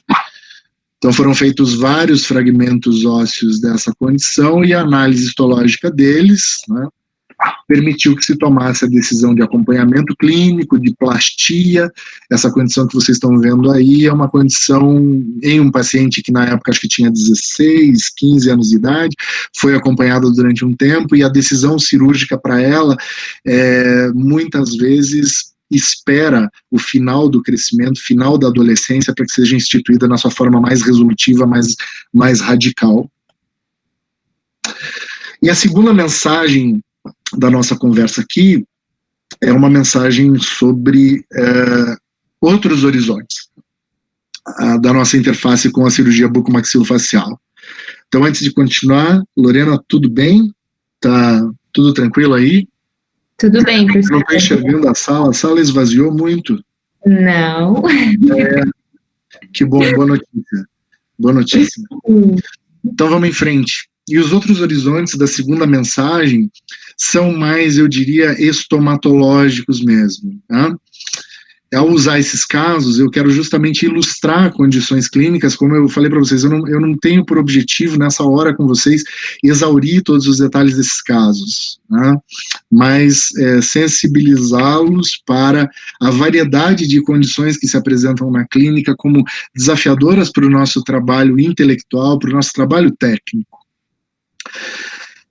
Então foram feitos vários fragmentos ósseos dessa condição e a análise histológica deles, né, permitiu que se tomasse a decisão de acompanhamento clínico, de plastia. Essa condição que vocês estão vendo aí é uma condição em um paciente que na época acho que tinha 16, 15 anos de idade, foi acompanhada durante um tempo e a decisão cirúrgica para ela muitas vezes espera o final do crescimento, final da adolescência, para que seja instituída na sua forma mais resolutiva, mais radical. E a segunda mensagem da nossa conversa aqui é uma mensagem sobre outros horizontes da nossa interface com a cirurgia bucomaxilofacial. Então, antes de continuar, Lorena, tudo bem? Tá tudo tranquilo aí? Tudo bem, professor. Não estou enxergando a sala esvaziou muito. Não. Que bom, boa notícia. Boa notícia. Então vamos em frente. E os outros horizontes da segunda mensagem são mais, eu diria, estomatológicos mesmo. Tá? Ao usar esses casos, eu quero justamente ilustrar condições clínicas, como eu falei para vocês, eu não tenho por objetivo, nessa hora com vocês, exaurir todos os detalhes desses casos, né? Mas sensibilizá-los para a variedade de condições que se apresentam na clínica como desafiadoras para o nosso trabalho intelectual, para o nosso trabalho técnico.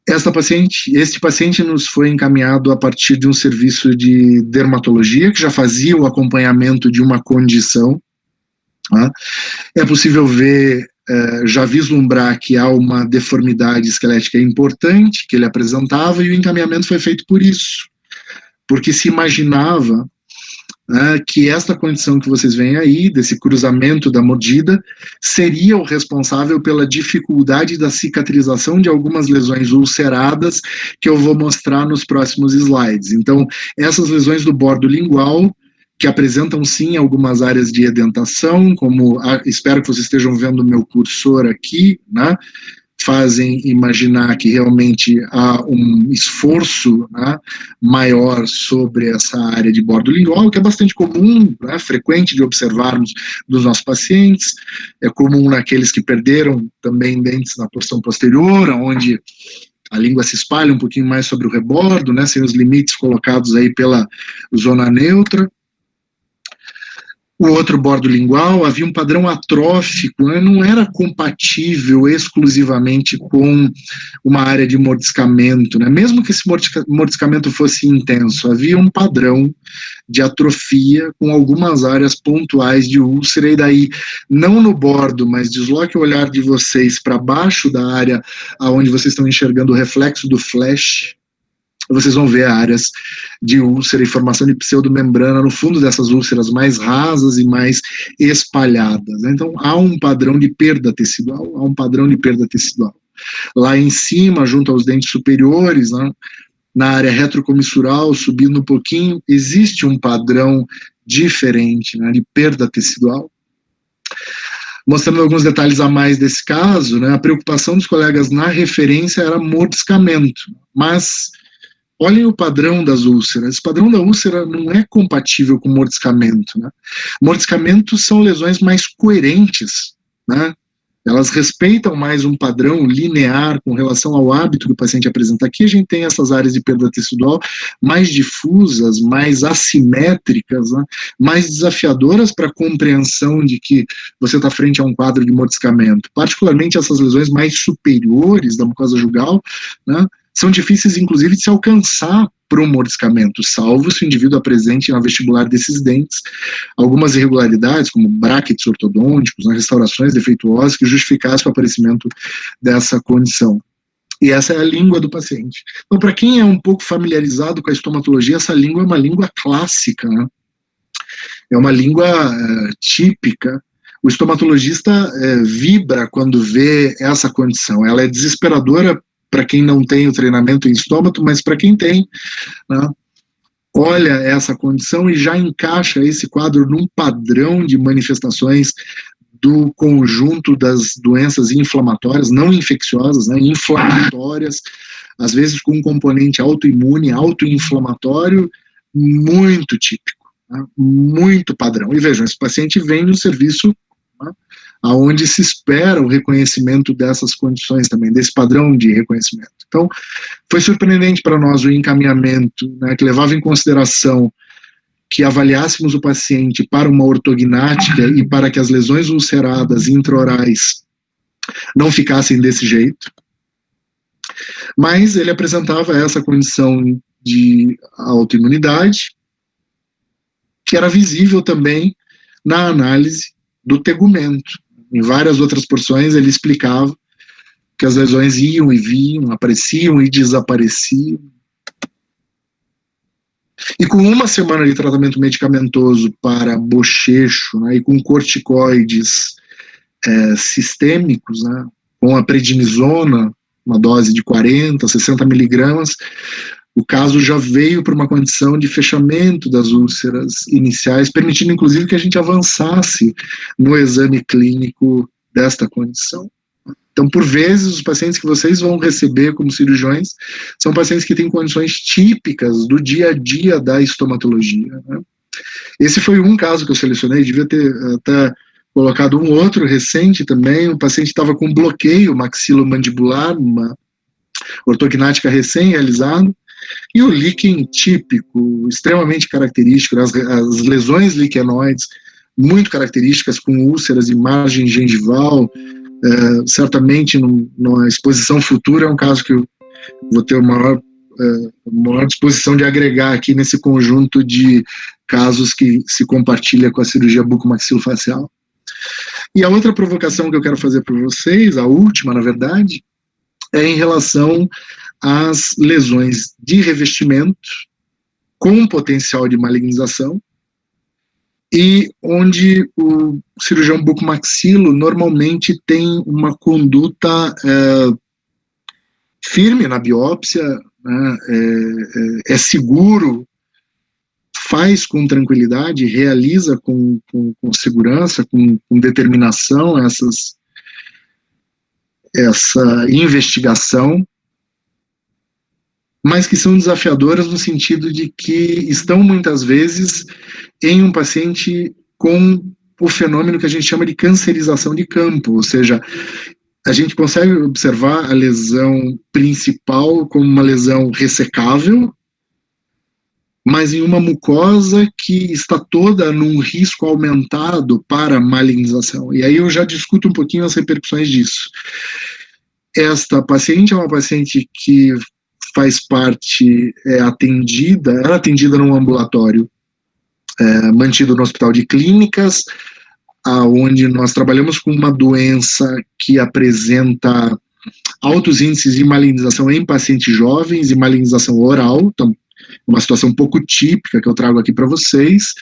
Este paciente nos foi encaminhado a partir de um serviço de dermatologia, que já fazia o acompanhamento de uma condição. Tá? É possível ver, já vislumbrar que há uma deformidade esquelética importante que ele apresentava, e o encaminhamento foi feito por isso, porque se imaginava que esta condição que vocês veem aí, desse cruzamento da mordida, seria o responsável pela dificuldade da cicatrização de algumas lesões ulceradas, que eu vou mostrar nos próximos slides. Então, essas lesões do bordo lingual, que apresentam sim algumas áreas de edentação, como espero que vocês estejam vendo o meu cursor aqui, né? Fazem imaginar que realmente há um esforço, né, maior sobre essa área de bordo lingual, que é bastante comum, né, frequente de observarmos dos nossos pacientes, é comum naqueles que perderam também dentes na porção posterior, onde a língua se espalha um pouquinho mais sobre o rebordo, né, sem os limites colocados aí pela zona neutra. O outro bordo lingual, havia um padrão atrófico, né? Não era compatível exclusivamente com uma área de mordiscamento, né? Mesmo que esse mordiscamento fosse intenso, havia um padrão de atrofia com algumas áreas pontuais de úlcera, e daí, não no bordo, mas desloque o olhar de vocês para baixo da área onde vocês estão enxergando o reflexo do flash, vocês vão ver áreas de úlcera e formação de pseudomembrana no fundo dessas úlceras mais rasas e mais espalhadas. Então, há um padrão de perda tecidual, Lá em cima, junto aos dentes superiores, né, na área retrocomissural, subindo um pouquinho, existe um padrão diferente, né, de perda tecidual. Mostrando alguns detalhes a mais desse caso, né, a preocupação dos colegas na referência era mordiscamento, mas olhem o padrão das úlceras. Esse padrão da úlcera não é compatível com mordiscamento, né? Mordiscamentos são lesões mais coerentes, né? Elas respeitam mais um padrão linear com relação ao hábito que o paciente apresenta. Aqui a gente tem essas áreas de perda tecidual mais difusas, mais assimétricas, né? Mais desafiadoras para a compreensão de que você está frente a um quadro de mordiscamento. Particularmente essas lesões mais superiores da mucosa jugal, né? São difíceis, inclusive, de se alcançar para um mordiscamento, salvo se o indivíduo apresente na vestibular desses dentes algumas irregularidades, como brackets ortodônticos, né, restaurações defeituosas que justificassem o aparecimento dessa condição. E essa é a língua do paciente. Então, para quem é um pouco familiarizado com a estomatologia, essa língua é uma língua clássica, né? É uma língua típica. O estomatologista vibra quando vê essa condição. Ela é desesperadora para quem não tem o treinamento em estômato, mas para quem tem, né, olha essa condição e já encaixa esse quadro num padrão de manifestações do conjunto das doenças inflamatórias, não infecciosas, né, inflamatórias, às vezes com um componente autoimune, autoinflamatório, muito típico, né, muito padrão. E vejam, esse paciente vem no serviço, né, aonde se espera o reconhecimento dessas condições também, desse padrão de reconhecimento. Então, foi surpreendente para nós o encaminhamento, né, que levava em consideração que avaliássemos o paciente para uma ortognática e para que as lesões ulceradas intraorais não ficassem desse jeito, mas ele apresentava essa condição de autoimunidade, que era visível também na análise do tegumento. Em várias outras porções ele explicava que as lesões iam e vinham, apareciam e desapareciam. E com uma semana de tratamento medicamentoso para bochecho, né, e com corticoides sistêmicos, né, com a prednisona, uma dose de 40, 60 miligramas, o caso já veio para uma condição de fechamento das úlceras iniciais, permitindo inclusive que a gente avançasse no exame clínico desta condição. Então, por vezes, os pacientes que vocês vão receber como cirurgiões são pacientes que têm condições típicas do dia a dia da estomatologia, né? Esse foi um caso que eu selecionei, devia ter até colocado um outro recente também. O paciente estava com bloqueio maxilomandibular, uma ortognática recém-realizada, e o líquen típico, extremamente característico, as lesões liquenoides muito características, com úlceras e margem gengival. Certamente numa exposição futura é um caso que eu vou ter maior disposição de agregar aqui nesse conjunto de casos que se compartilha com a cirurgia bucomaxilofacial. E a outra provocação que eu quero fazer para vocês, a última na verdade, é em relação às lesões de revestimento com potencial de malignização, e onde o cirurgião bucomaxilo normalmente tem uma conduta firme na biópsia, né, é seguro, faz com tranquilidade, realiza com segurança, com determinação essa investigação, mas que são desafiadoras no sentido de que estão muitas vezes em um paciente com o fenômeno que a gente chama de cancerização de campo, ou seja, a gente consegue observar a lesão principal como uma lesão ressecável, mas em uma mucosa que está toda num risco aumentado para malignização. E aí eu já discuto um pouquinho as repercussões disso. Esta paciente é uma paciente que faz parte, era atendida num ambulatório mantido no Hospital de Clínicas, onde nós trabalhamos com uma doença que apresenta altos índices de malignização em pacientes jovens e malignização oral, então uma situação um pouco típica que eu trago aqui para vocês,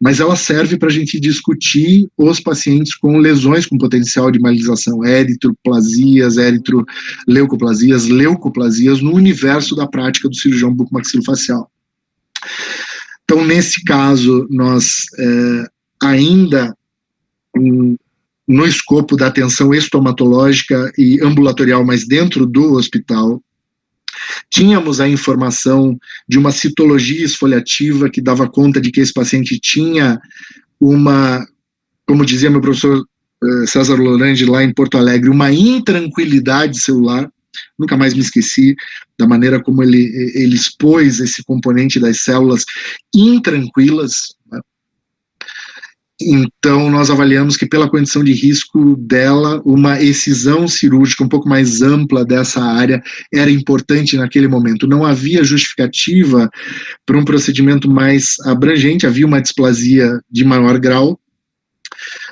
mas ela serve para a gente discutir os pacientes com lesões com potencial de malignização, eritroplasias, eritroleucoplasias, leucoplasias, no universo da prática do cirurgião bucomaxilofacial. Então, nesse caso, nós ainda no escopo da atenção estomatológica e ambulatorial, mas dentro do hospital, tínhamos a informação de uma citologia esfoliativa que dava conta de que esse paciente tinha uma, como dizia meu professor César Lorandi lá em Porto Alegre, uma intranquilidade celular. Nunca mais me esqueci da maneira como ele expôs esse componente das células intranquilas, né? Então, nós avaliamos que, pela condição de risco dela, uma excisão cirúrgica um pouco mais ampla dessa área era importante naquele momento. Não havia justificativa para um procedimento mais abrangente, havia uma displasia de maior grau,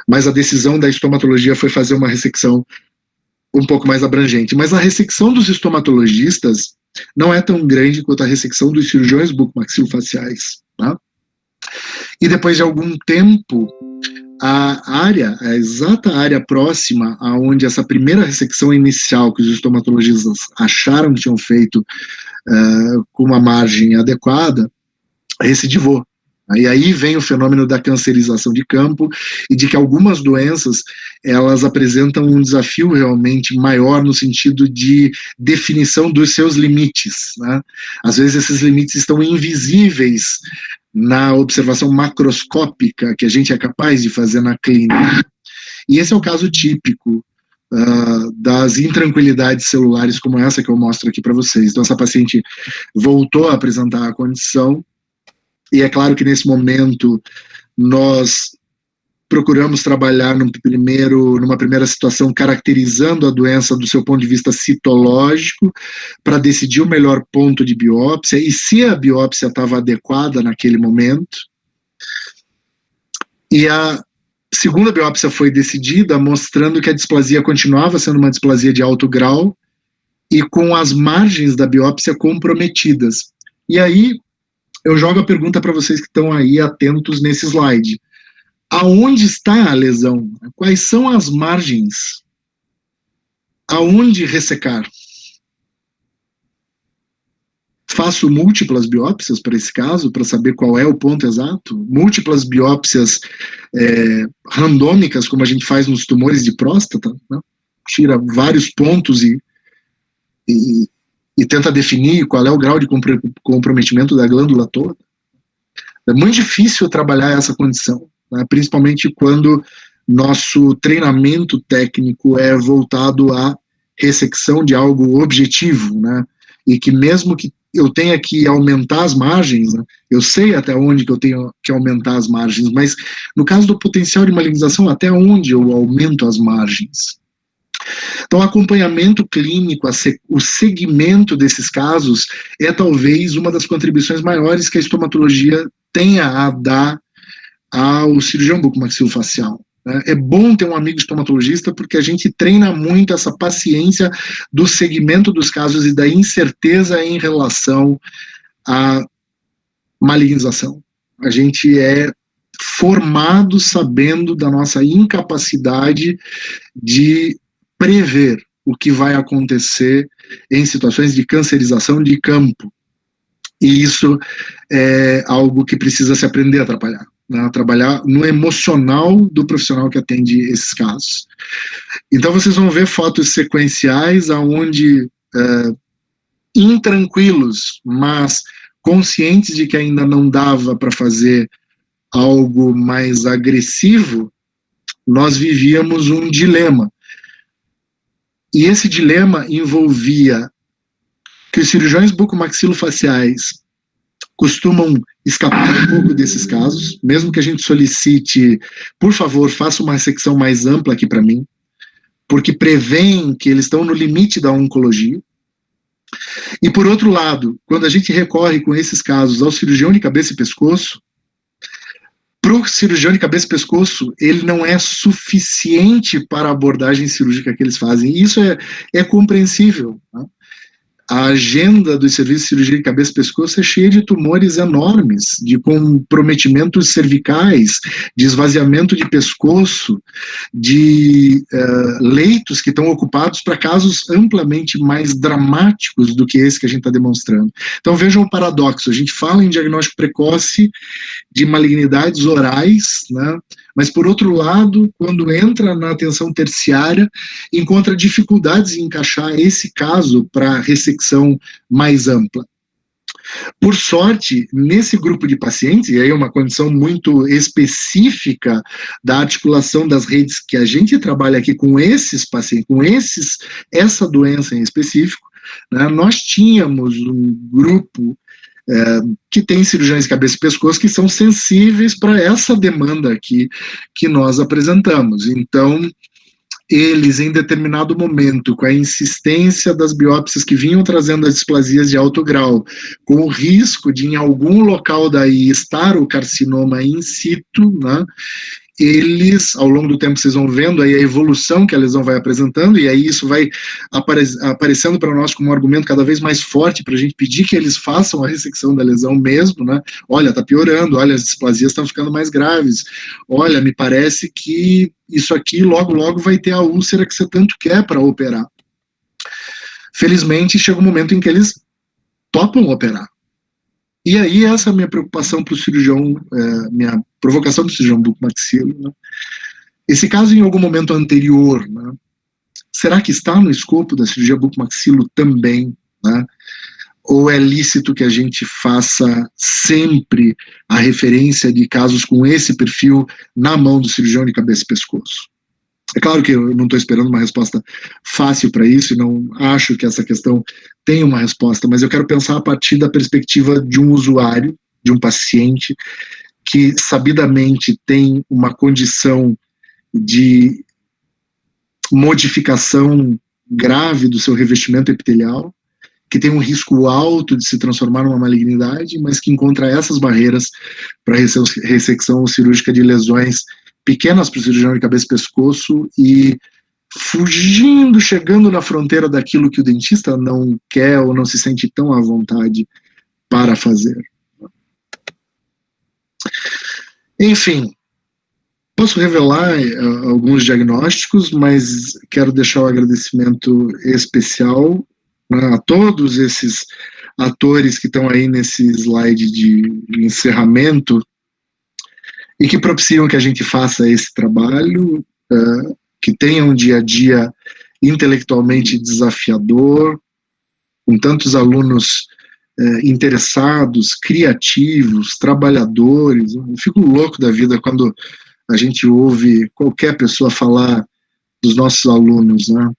mas a decisão da estomatologia foi fazer uma ressecção um pouco mais abrangente. Mas a ressecção dos estomatologistas não é tão grande quanto a ressecção dos cirurgiões bucomaxilofaciais, tá? E depois de algum tempo, a exata área próxima aonde essa primeira ressecção inicial que os estomatologistas acharam que tinham feito com uma margem adequada, recidivou. E aí vem o fenômeno da cancerização de campo e de que algumas doenças, elas apresentam um desafio realmente maior no sentido de definição dos seus limites, né? Às vezes esses limites estão invisíveis na observação macroscópica que a gente é capaz de fazer na clínica. E esse é o caso típico das intranquilidades celulares como essa que eu mostro aqui para vocês. Então essa paciente voltou a apresentar a condição, e é claro que nesse momento nós procuramos trabalhar numa primeira situação caracterizando a doença do seu ponto de vista citológico para decidir o melhor ponto de biópsia e se a biópsia estava adequada naquele momento. E a segunda biópsia foi decidida mostrando que a displasia continuava sendo uma displasia de alto grau e com as margens da biópsia comprometidas. E aí eu jogo a pergunta para vocês que estão aí atentos nesse slide. Aonde está a lesão? Quais são as margens? Aonde ressecar? Faço múltiplas biópsias para esse caso, para saber qual é o ponto exato? Múltiplas biópsias randômicas, como a gente faz nos tumores de próstata, né? Tira vários pontos e tenta definir qual é o grau de comprometimento da glândula toda. É muito difícil trabalhar essa condição, né? Principalmente quando nosso treinamento técnico é voltado à ressecção de algo objetivo, né? E que mesmo que eu tenha que aumentar as margens, né? Eu sei até onde que eu tenho que aumentar as margens, mas no caso do potencial de malignização, até onde eu aumento as margens? Então, o acompanhamento clínico, o segmento desses casos é talvez uma das contribuições maiores que a estomatologia tenha a dar ao cirurgião bucomaxilofacial. É bom ter um amigo estomatologista porque a gente treina muito essa paciência do segmento dos casos e da incerteza em relação à malignização. A gente é formado sabendo da nossa incapacidade de prever o que vai acontecer em situações de cancerização de campo. E isso é algo que precisa se aprender a trabalhar. Né? Trabalhar no emocional do profissional que atende esses casos. Então vocês vão ver fotos sequenciais onde, intranquilos, mas conscientes de que ainda não dava para fazer algo mais agressivo, nós vivíamos um dilema. E esse dilema envolvia que os cirurgiões bucomaxilofaciais costumam escapar um pouco desses casos, mesmo que a gente solicite, por favor, faça uma ressecção mais ampla aqui para mim, porque prevêem que eles estão no limite da oncologia. E, por outro lado, quando a gente recorre com esses casos ao cirurgião de cabeça e pescoço, para o cirurgião de cabeça e pescoço, ele não é suficiente para a abordagem cirúrgica que eles fazem. E isso é compreensível. Né? A agenda dos serviços de cirurgia de cabeça e pescoço é cheia de tumores enormes, de comprometimentos cervicais, de esvaziamento de pescoço, de leitos que estão ocupados para casos amplamente mais dramáticos do que esse que a gente está demonstrando. Então vejam o paradoxo, a gente fala em diagnóstico precoce de malignidades orais, né? Mas, por outro lado, quando entra na atenção terciária, encontra dificuldades em encaixar esse caso para ressecção mais ampla. Por sorte, nesse grupo de pacientes, e aí é uma condição muito específica da articulação das redes que a gente trabalha aqui com esses pacientes, com essa doença em específico, né, nós tínhamos um grupo que tem cirurgiões de cabeça e pescoço que são sensíveis para essa demanda aqui que nós apresentamos. Então, eles, em determinado momento, com a insistência das biópsias que vinham trazendo as displasias de alto grau, com o risco de, em algum local daí, estar o carcinoma in situ, né, eles, ao longo do tempo, vocês vão vendo aí a evolução que a lesão vai apresentando, e aí isso vai aparecendo para nós como um argumento cada vez mais forte para a gente pedir que eles façam a ressecção da lesão mesmo, né? Olha, está piorando, olha, as displasias estão ficando mais graves, olha, me parece que isso aqui logo, logo vai ter a úlcera que você tanto quer para operar. Felizmente, chega um momento em que eles topam operar. E aí essa é a minha preocupação para o cirurgião, minha provocação para o cirurgião bucomaxilo, né? Esse caso em algum momento anterior, né, será que está no escopo da cirurgia bucomaxilo também, né? Ou é lícito que a gente faça sempre a referência de casos com esse perfil na mão do cirurgião de cabeça e pescoço? É claro que eu não estou esperando uma resposta fácil para isso, e não acho que essa questão tenha uma resposta, mas eu quero pensar a partir da perspectiva de um usuário, de um paciente, que sabidamente tem uma condição de modificação grave do seu revestimento epitelial, que tem um risco alto de se transformar numa malignidade, mas que encontra essas barreiras para ressecção cirúrgica de lesões pequenas para o cirurgião de cabeça e pescoço e fugindo, chegando na fronteira daquilo que o dentista não quer ou não se sente tão à vontade para fazer. Enfim, posso revelar alguns diagnósticos, mas quero deixar o agradecimento especial, né, a todos esses atores que estão aí nesse slide de encerramento e que propiciam que a gente faça esse trabalho, que tenha um dia a dia intelectualmente desafiador, com tantos alunos interessados, criativos, trabalhadores. Eu fico louco da vida quando a gente ouve qualquer pessoa falar dos nossos alunos, né?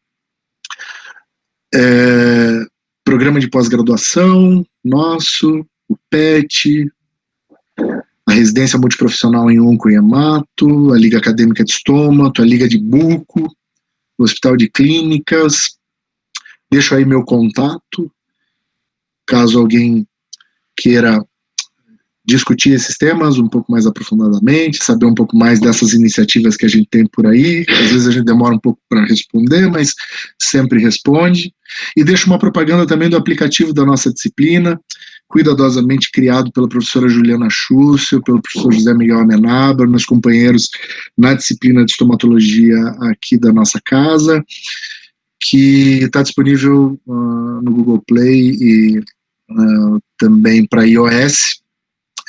Programa de pós-graduação nosso, o PET, a residência multiprofissional em Onco e Hemato, a Liga Acadêmica de Estômato, a Liga de Buco, o Hospital de Clínicas. Deixo aí meu contato, caso alguém queira discutir esses temas um pouco mais aprofundadamente, saber um pouco mais dessas iniciativas que a gente tem por aí. Às vezes a gente demora um pouco para responder, mas sempre responde. E deixo uma propaganda também do aplicativo da nossa disciplina, cuidadosamente criado pela professora Juliana Schussel, pelo professor José Miguel Amenábar, meus companheiros na disciplina de estomatologia aqui da nossa casa, que está disponível no Google Play e também para iOS,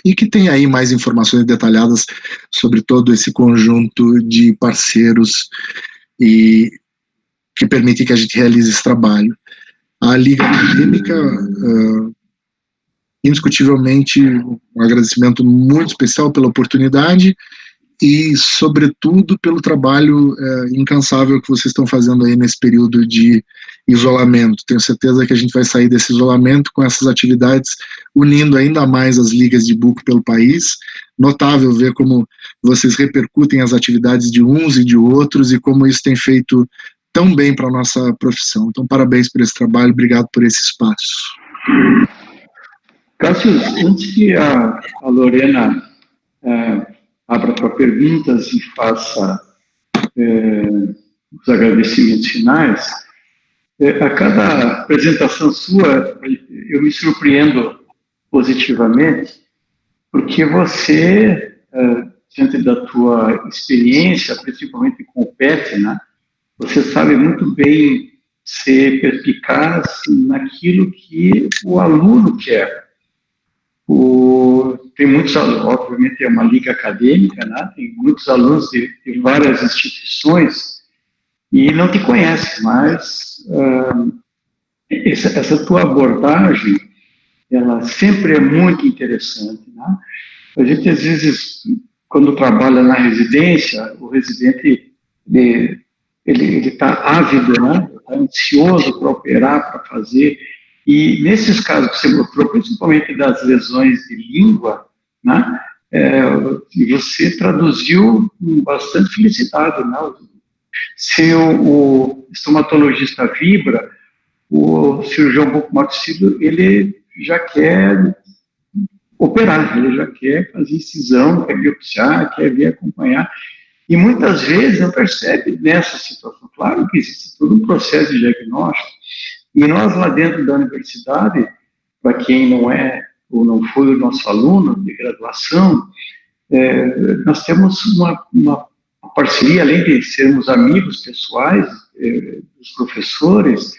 e que tem aí mais informações detalhadas sobre todo esse conjunto de parceiros e que permite que a gente realize esse trabalho. A Liga Acadêmica, indiscutivelmente, um agradecimento muito especial pela oportunidade e, sobretudo, pelo trabalho incansável que vocês estão fazendo aí nesse período de isolamento. Tenho certeza que a gente vai sair desse isolamento com essas atividades, unindo ainda mais as ligas de Buco pelo país. Notável ver como vocês repercutem as atividades de uns e de outros e como isso tem feito tão bem para a nossa profissão. Então, parabéns por esse trabalho, obrigado por esse espaço. Cássio, antes que a Lorena abra para perguntas e faça os agradecimentos finais, a cada apresentação sua, eu me surpreendo positivamente, porque você, diante da tua experiência, principalmente com o PET, né, você sabe muito bem ser perspicaz naquilo que o aluno quer. Tem muitos alunos, obviamente é uma liga acadêmica, né? Tem muitos alunos de várias instituições e não te conhecem, mas essa tua abordagem, ela sempre é muito interessante, né? A gente, às vezes, quando trabalha na residência, o residente, ele está ávido, né? Está ansioso para operar, para fazer. E nesses casos que você mostrou, principalmente das lesões de língua, né, você traduziu com bastante felicidade, né? Se o estomatologista vibra, o cirurgião bucomaxilo, ele já quer operar, ele já quer fazer incisão, quer biopsiar, quer vir acompanhar. E muitas vezes não percebe nessa situação. Claro que existe todo um processo de diagnóstico, e nós lá dentro da universidade, para quem não é ou não foi o nosso aluno de graduação, nós temos uma parceria, além de sermos amigos pessoais dos professores,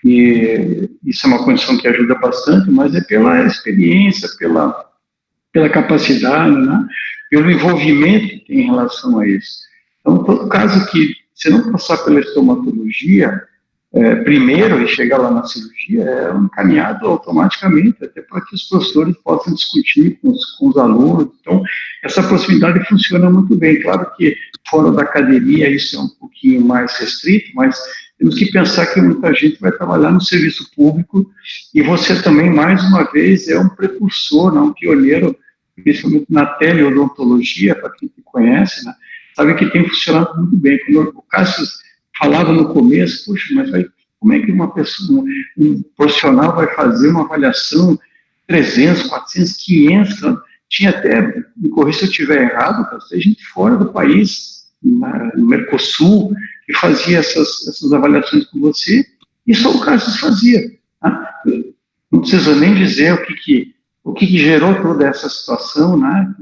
e isso é uma condição que ajuda bastante, mas é pela experiência, pela capacidade, né? Pelo envolvimento que tem em relação a isso. Então, todo caso que você não passar pela estomatologia, primeiro, e chegar lá na cirurgia, é encaminhado automaticamente, até para que os professores possam discutir com os alunos. Então, essa proximidade funciona muito bem. Claro que fora da academia isso é um pouquinho mais restrito, mas temos que pensar que muita gente vai trabalhar no serviço público, e você também, mais uma vez, é um precursor, um pioneiro, principalmente na teleodontologia, para quem te conhece, né, sabe que tem funcionado muito bem. Quando o Cássio falava no começo, puxa, mas vai Como é que uma pessoa, um profissional vai fazer uma avaliação 300, 400, 500, tinha até, me corrija se eu estiver errado, tem gente fora do país, no Mercosul, que fazia essas avaliações com você, e só o Cássio fazia. Tá? Não precisa nem dizer o que gerou toda essa situação, né?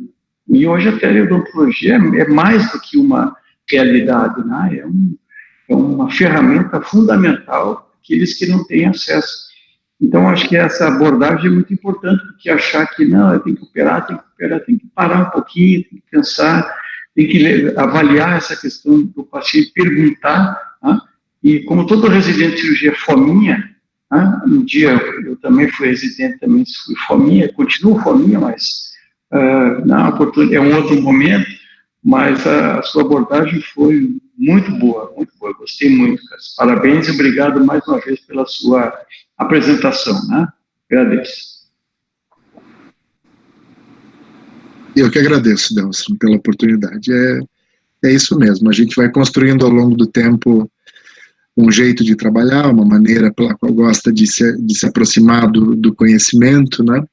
E hoje a teleodontologia é mais do que uma realidade, né? É uma ferramenta fundamental para aqueles que não têm acesso. Então, acho que essa abordagem é muito importante, porque achar que, não, eu tenho que operar, tem que parar um pouquinho, tem que pensar, tem que avaliar essa questão do paciente, perguntar, né? E como todo residente de cirurgia fominha, né? Um dia eu também fui residente, também fui fominha, continuo fominha, mas na oportunidade, é um outro momento, mas a sua abordagem foi muito boa, gostei muito, Cássio. Parabéns e obrigado mais uma vez pela sua apresentação, né? Agradeço. Eu que agradeço, Delson, pela oportunidade. É isso mesmo, a gente vai construindo ao longo do tempo um jeito de trabalhar, uma maneira pela qual gosta de se aproximar do conhecimento, né?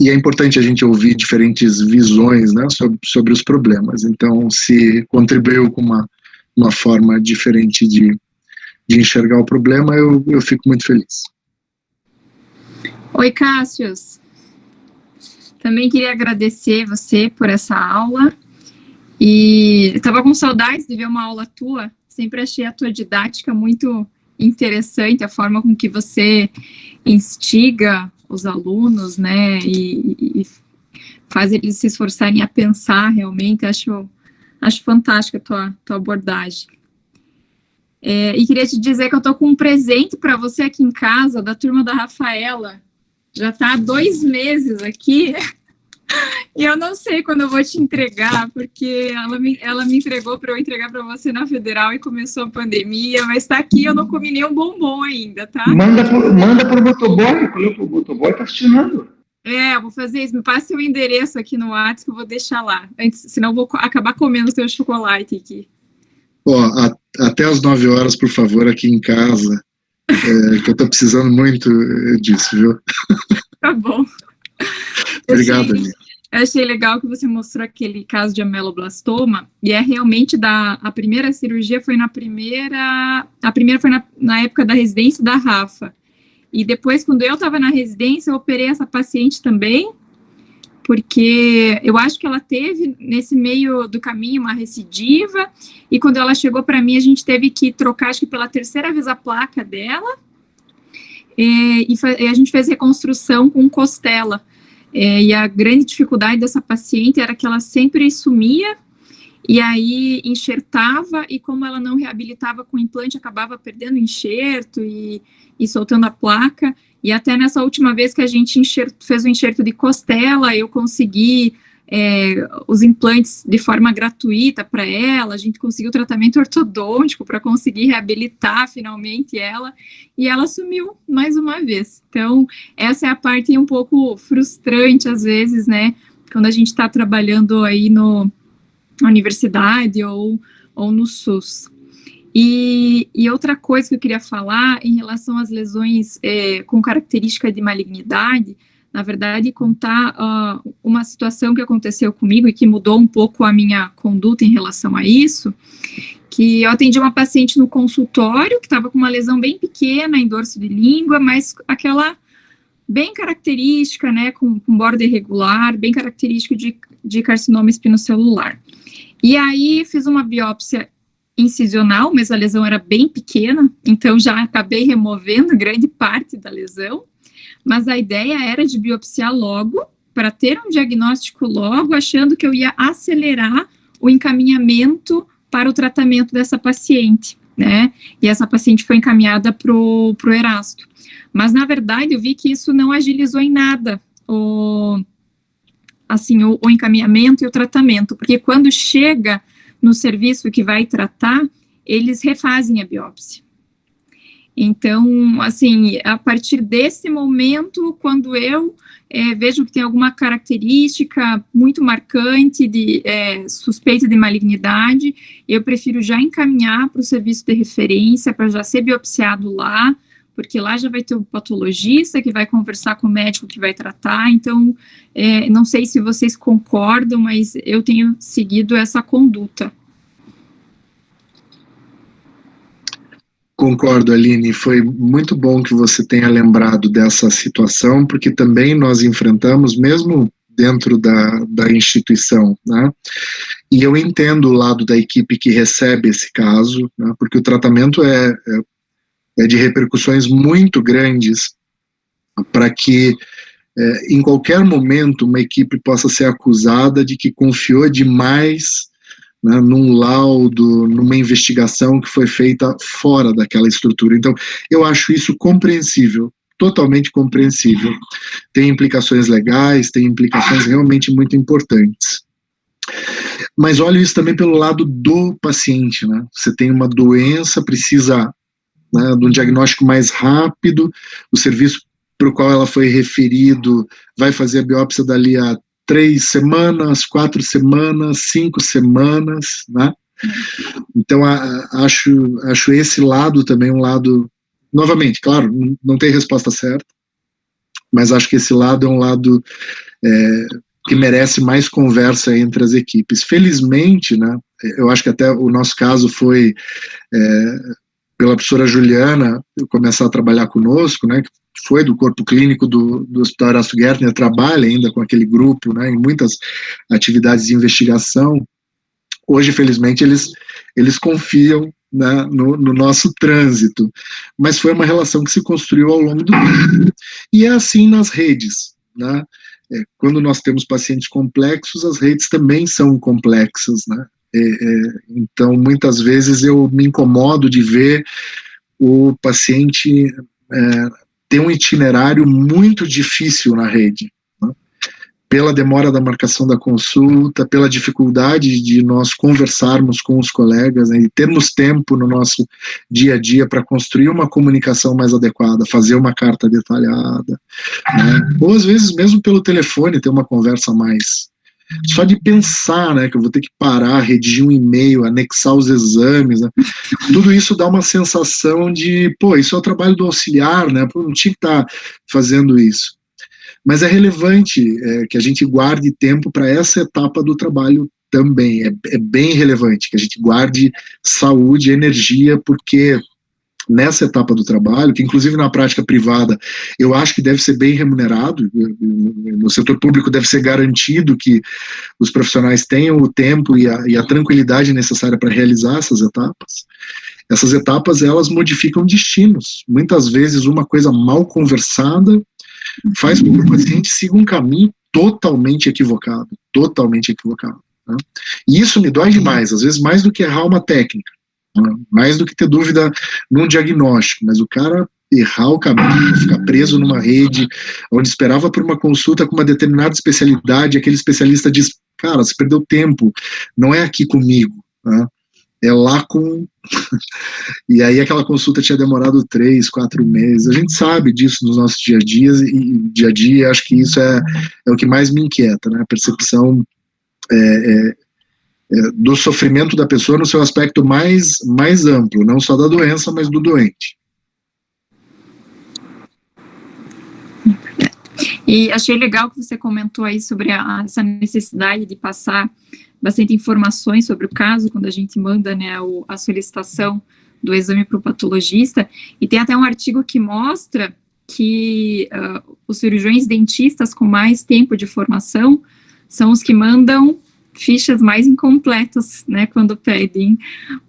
E é importante a gente ouvir diferentes visões, né, sobre os problemas. Então, se contribuiu com uma forma diferente de enxergar o problema, eu fico muito feliz. Oi, Cássius. Também queria agradecer você por essa aula. E estava com saudades de ver uma aula tua. Sempre achei a tua didática muito interessante, a forma com que você instiga os alunos, né, e faz eles se esforçarem a pensar realmente. Acho fantástica a tua abordagem. E queria te dizer que eu estou com um presente para você aqui em casa, da turma da Rafaela. Já está há 2 meses aqui, e eu não sei quando eu vou te entregar, porque ela me entregou para eu entregar para você na Federal e começou a pandemia, mas está aqui, eu não comi nenhum bombom ainda, tá? Manda para o motoboy, o motoboy está funcionando. Eu vou fazer isso, me passe o endereço aqui no WhatsApp que eu vou deixar lá, senão eu vou acabar comendo o seu chocolate aqui. Até às 9 horas, por favor, aqui em casa, que eu estou precisando muito disso, viu? Tá bom. Obrigado, Aninha. Eu achei legal que você mostrou aquele caso de ameloblastoma, e realmente a primeira cirurgia foi a primeira foi na época da residência da Rafa, e depois, quando eu estava na residência, eu operei essa paciente também, porque eu acho que ela teve, nesse meio do caminho, uma recidiva, e quando ela chegou para mim, a gente teve que trocar, acho que pela 3ª vez, a placa dela, e a gente fez reconstrução com costela. E a grande dificuldade dessa paciente era que ela sempre sumia, e aí enxertava, e como ela não reabilitava com o implante, acabava perdendo o enxerto e soltando a placa. E até nessa última vez que a gente fez o enxerto de costela, eu consegui os implantes de forma gratuita para ela, a gente conseguiu o tratamento ortodôntico para conseguir reabilitar finalmente ela, e ela sumiu mais uma vez. Então, essa é a parte um pouco frustrante, às vezes, né, quando a gente está trabalhando aí na universidade ou no SUS. E outra coisa que eu queria falar em relação às lesões com característica de malignidade, na verdade, contar uma situação que aconteceu comigo e que mudou um pouco a minha conduta em relação a isso, que eu atendi uma paciente no consultório que estava com uma lesão bem pequena em dorso de língua, mas aquela bem característica, né, com borda irregular, bem característico de carcinoma espinocelular. E aí fiz uma biópsia incisional, mas a lesão era bem pequena, então já acabei removendo grande parte da lesão, mas a ideia era de biopsiar logo, para ter um diagnóstico logo, achando que eu ia acelerar o encaminhamento para o tratamento dessa paciente, né, e essa paciente foi encaminhada para o Erasto. Mas, na verdade, eu vi que isso não agilizou em nada o encaminhamento e o tratamento, porque quando chega no serviço que vai tratar, eles refazem a biópsia. Então, assim, a partir desse momento, quando eu vejo que tem alguma característica muito marcante de suspeita de malignidade, eu prefiro já encaminhar para o serviço de referência, para já ser biopsiado lá, porque lá já vai ter o patologista que vai conversar com o médico que vai tratar. Então, não sei se vocês concordam, mas eu tenho seguido essa conduta. Concordo, Aline, foi muito bom que você tenha lembrado dessa situação, porque também nós enfrentamos, mesmo dentro da instituição, né? E eu entendo o lado da equipe que recebe esse caso, né? Porque o tratamento é de repercussões muito grandes para que, em qualquer momento, uma equipe possa ser acusada de que confiou demais, né, num laudo, numa investigação que foi feita fora daquela estrutura. Então, eu acho isso compreensível, totalmente compreensível. Tem implicações legais, tem implicações realmente muito importantes. Mas olha isso também pelo lado do paciente, né? Você tem uma doença, precisa, né, de um diagnóstico mais rápido, o serviço para o qual ela foi referido vai fazer a biópsia dali a 3 semanas, 4 semanas, 5 semanas, né? Então, acho esse lado também um lado, novamente, claro, não tem resposta certa, mas acho que esse lado é um lado que merece mais conversa entre as equipes. Felizmente, né, eu acho que até o nosso caso foi pela professora Juliana começar a trabalhar conosco, né, que foi do corpo clínico do Hospital Erasto Gärtner, trabalha ainda com aquele grupo, né, em muitas atividades de investigação. Hoje, felizmente, eles confiam, né, no nosso trânsito, mas foi uma relação que se construiu ao longo do tempo. E é assim nas redes, né? Quando nós temos pacientes complexos, as redes também são complexas, né? Então, muitas vezes eu me incomodo de ver o paciente ter um itinerário muito difícil na rede, né? Pela demora da marcação da consulta, pela dificuldade de nós conversarmos com os colegas, né, e termos tempo no nosso dia a dia para construir uma comunicação mais adequada, fazer uma carta detalhada, né, ou às vezes mesmo pelo telefone ter uma conversa mais. Só de pensar, né, que eu vou ter que parar, redigir um e-mail, anexar os exames, né, tudo isso dá uma sensação de, pô, isso é o trabalho do auxiliar, né, pô, não tinha que estar fazendo isso. Mas é relevante que a gente guarde tempo para essa etapa do trabalho também, é bem relevante que a gente guarde saúde, energia, porque nessa etapa do trabalho, que inclusive na prática privada eu acho que deve ser bem remunerado, no setor público deve ser garantido que os profissionais tenham o tempo e a tranquilidade necessária para realizar essas etapas. Essas etapas, elas modificam destinos. Muitas vezes uma coisa mal conversada faz com que o paciente siga um caminho totalmente equivocado, né? E isso me dói demais, às vezes mais do que errar uma técnica, né? Mais do que ter dúvida num diagnóstico, mas o cara errar o caminho, ficar preso numa rede, onde esperava por uma consulta com uma determinada especialidade, aquele especialista diz, cara, você perdeu tempo, não é aqui comigo, né? É lá com... E aí aquela consulta tinha demorado 3, 4 meses. A gente sabe disso nos nossos dia a dia, acho que isso é o que mais me inquieta, né? A percepção do sofrimento da pessoa no seu aspecto mais amplo, não só da doença, mas do doente. E achei legal que você comentou aí sobre essa necessidade de passar bastante informações sobre o caso, quando a gente manda, né, a solicitação do exame para o patologista, e tem até um artigo que mostra que os cirurgiões dentistas com mais tempo de formação são os que mandam fichas mais incompletas, né, quando pedem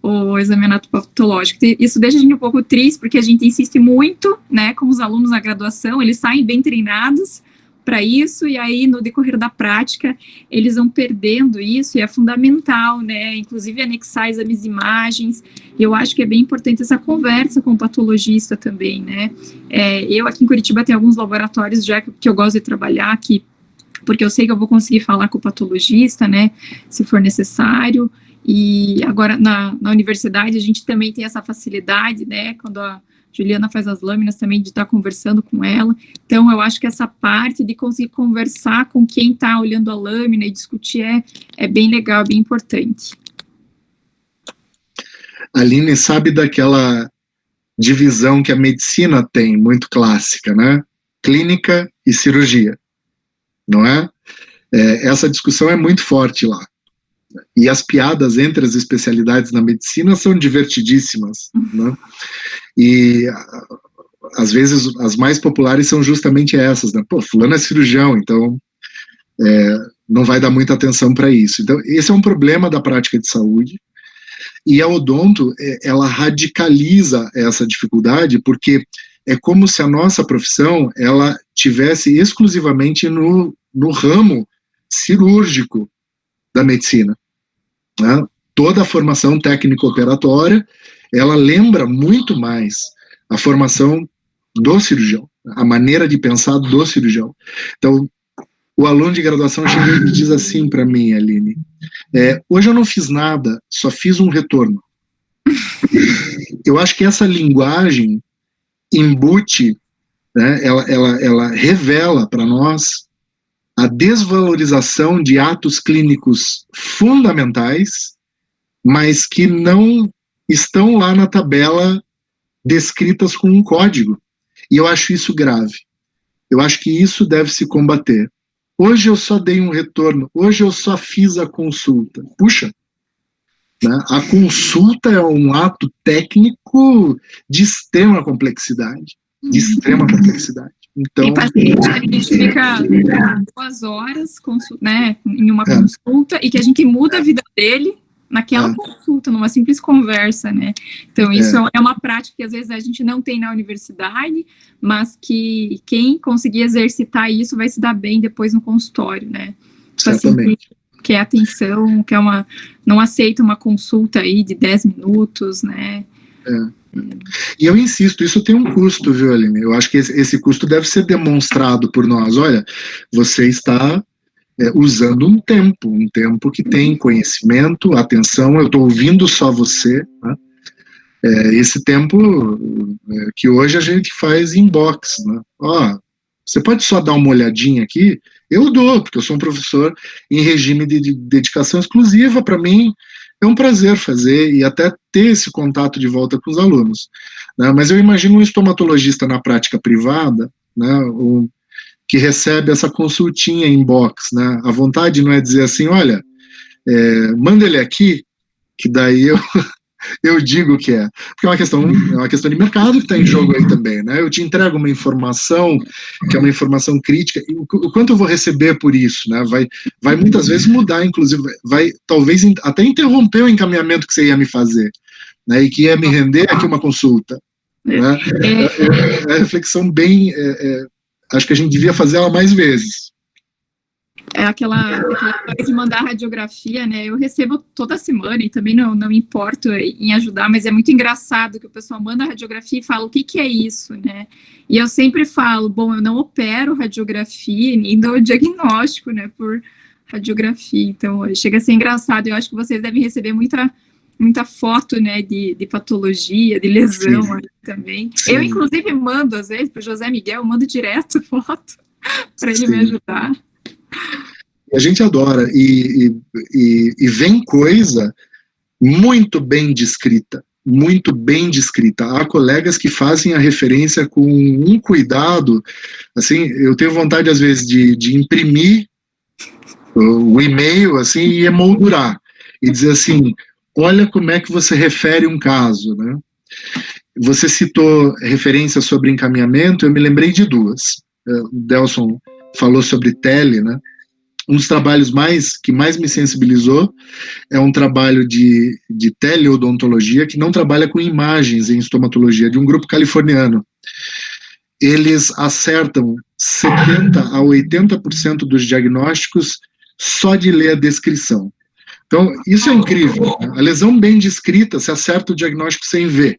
o exame anatopatológico. Isso deixa a gente um pouco triste, porque a gente insiste muito, né, com os alunos na graduação, eles saem bem treinados para isso, e aí no decorrer da prática eles vão perdendo isso, e é fundamental, né, inclusive anexar exames de imagens. Eu acho que é bem importante essa conversa com o patologista também, né. Eu aqui em Curitiba tenho alguns laboratórios já que eu gosto de trabalhar aqui, porque eu sei que eu vou conseguir falar com o patologista, né, se for necessário. E agora na universidade a gente também tem essa facilidade, né, quando a Juliana faz as lâminas também, de estar conversando com ela. Então, eu acho que essa parte de conseguir conversar com quem está olhando a lâmina e discutir é bem legal, bem importante. A Aline sabe daquela divisão que a medicina tem, muito clássica, né? Clínica e cirurgia, não é? Essa discussão é muito forte lá. E as piadas entre as especialidades na medicina são divertidíssimas, né? E às vezes as mais populares são justamente essas, né? Pô, fulano é cirurgião, então não vai dar muita atenção para isso. Então, esse é um problema da prática de saúde, e a odonto, ela radicaliza essa dificuldade, porque é como se a nossa profissão, ela tivesse exclusivamente no ramo cirúrgico da medicina, né? Toda a formação técnico-operatória, ela lembra muito mais a formação do cirurgião, a maneira de pensar do cirurgião. Então, o aluno de graduação chega e diz assim para mim, Aline, hoje eu não fiz nada, só fiz um retorno. Eu acho que essa linguagem embute, né, ela revela para nós a desvalorização de atos clínicos fundamentais, mas que não estão lá na tabela descritas com um código. E eu acho isso grave. Eu acho que isso deve se combater. Hoje eu só dei um retorno, hoje eu só fiz a consulta. Puxa, né? A consulta é um ato técnico de extrema complexidade. De extrema complexidade. Então, tem paciente que a gente fica 2 horas né, em uma consulta e que a gente muda a vida dele naquela consulta, numa simples conversa, né? Então, isso é uma prática que às vezes a gente não tem na universidade, mas que quem conseguir exercitar isso vai se dar bem depois no consultório, né? Exatamente. Quer atenção, não aceita uma consulta aí de 10 minutos, né? E eu insisto, isso tem um custo, viu, Aline? Eu acho que esse custo deve ser demonstrado por nós. Olha, você está usando um tempo que tem conhecimento, atenção, eu estou ouvindo só você, né? Esse tempo que hoje a gente faz inbox, né? Você pode só dar uma olhadinha aqui? Eu dou, porque eu sou um professor em regime de dedicação exclusiva. Para mim é um prazer fazer e até ter esse contato de volta com os alunos, né? Mas eu imagino um estomatologista na prática privada, né, que recebe essa consultinha inbox, né? A vontade não é dizer assim, olha, manda ele aqui, que daí eu digo que é. Porque é uma questão de mercado que está em jogo aí também, né? Eu te entrego uma informação que é uma informação crítica, e o quanto eu vou receber por isso, né? Vai muitas vezes mudar, inclusive, vai talvez até interromper o encaminhamento que você ia me fazer, né? E que ia me render aqui uma consulta, né? É reflexão bem... acho que a gente devia fazer ela mais vezes. Aquela história de mandar radiografia, né? Eu recebo toda semana e também não me importo em ajudar, mas é muito engraçado que o pessoal manda radiografia e fala o que é isso, né? E eu sempre falo, bom, eu não opero radiografia nem dou diagnóstico, né, por radiografia. Então, chega a ser engraçado. Eu acho que vocês devem receber muita foto, né, de patologia, de lesão aí também. Sim. Eu, inclusive, mando, às vezes, para o José Miguel, eu mando direto foto para ele me ajudar. A gente adora, e vem coisa muito bem descrita, Há colegas que fazem a referência com um cuidado, assim, eu tenho vontade, às vezes, de imprimir o e-mail, assim, e emoldurar, e dizer assim, olha como é que você refere um caso, né? Você citou referências sobre encaminhamento, eu me lembrei de 2. O Delson falou sobre tele, né? Um dos trabalhos que mais me sensibilizou é um trabalho de teleodontologia que não trabalha com imagens em estomatologia, de um grupo californiano. Eles acertam 70% a 80% dos diagnósticos só de ler a descrição. Então, isso é incrível. A lesão bem descrita, se acerta o diagnóstico sem ver.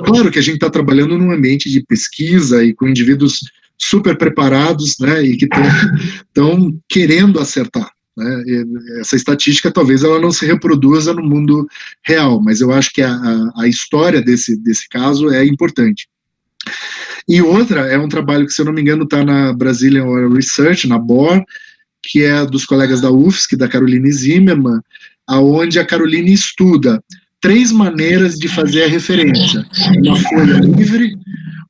Claro que a gente está trabalhando num ambiente de pesquisa e com indivíduos super preparados, né, e que estão querendo acertar. né? Essa estatística talvez ela não se reproduza no mundo real, mas eu acho que a história desse caso é importante. E outra é um trabalho que, se eu não me engano, está na Brazilian Oil Research, na BOR, que é dos colegas da UFSC, da Caroline Zimmermann, aonde a Caroline estuda 3 maneiras de fazer a referência. Uma folha livre,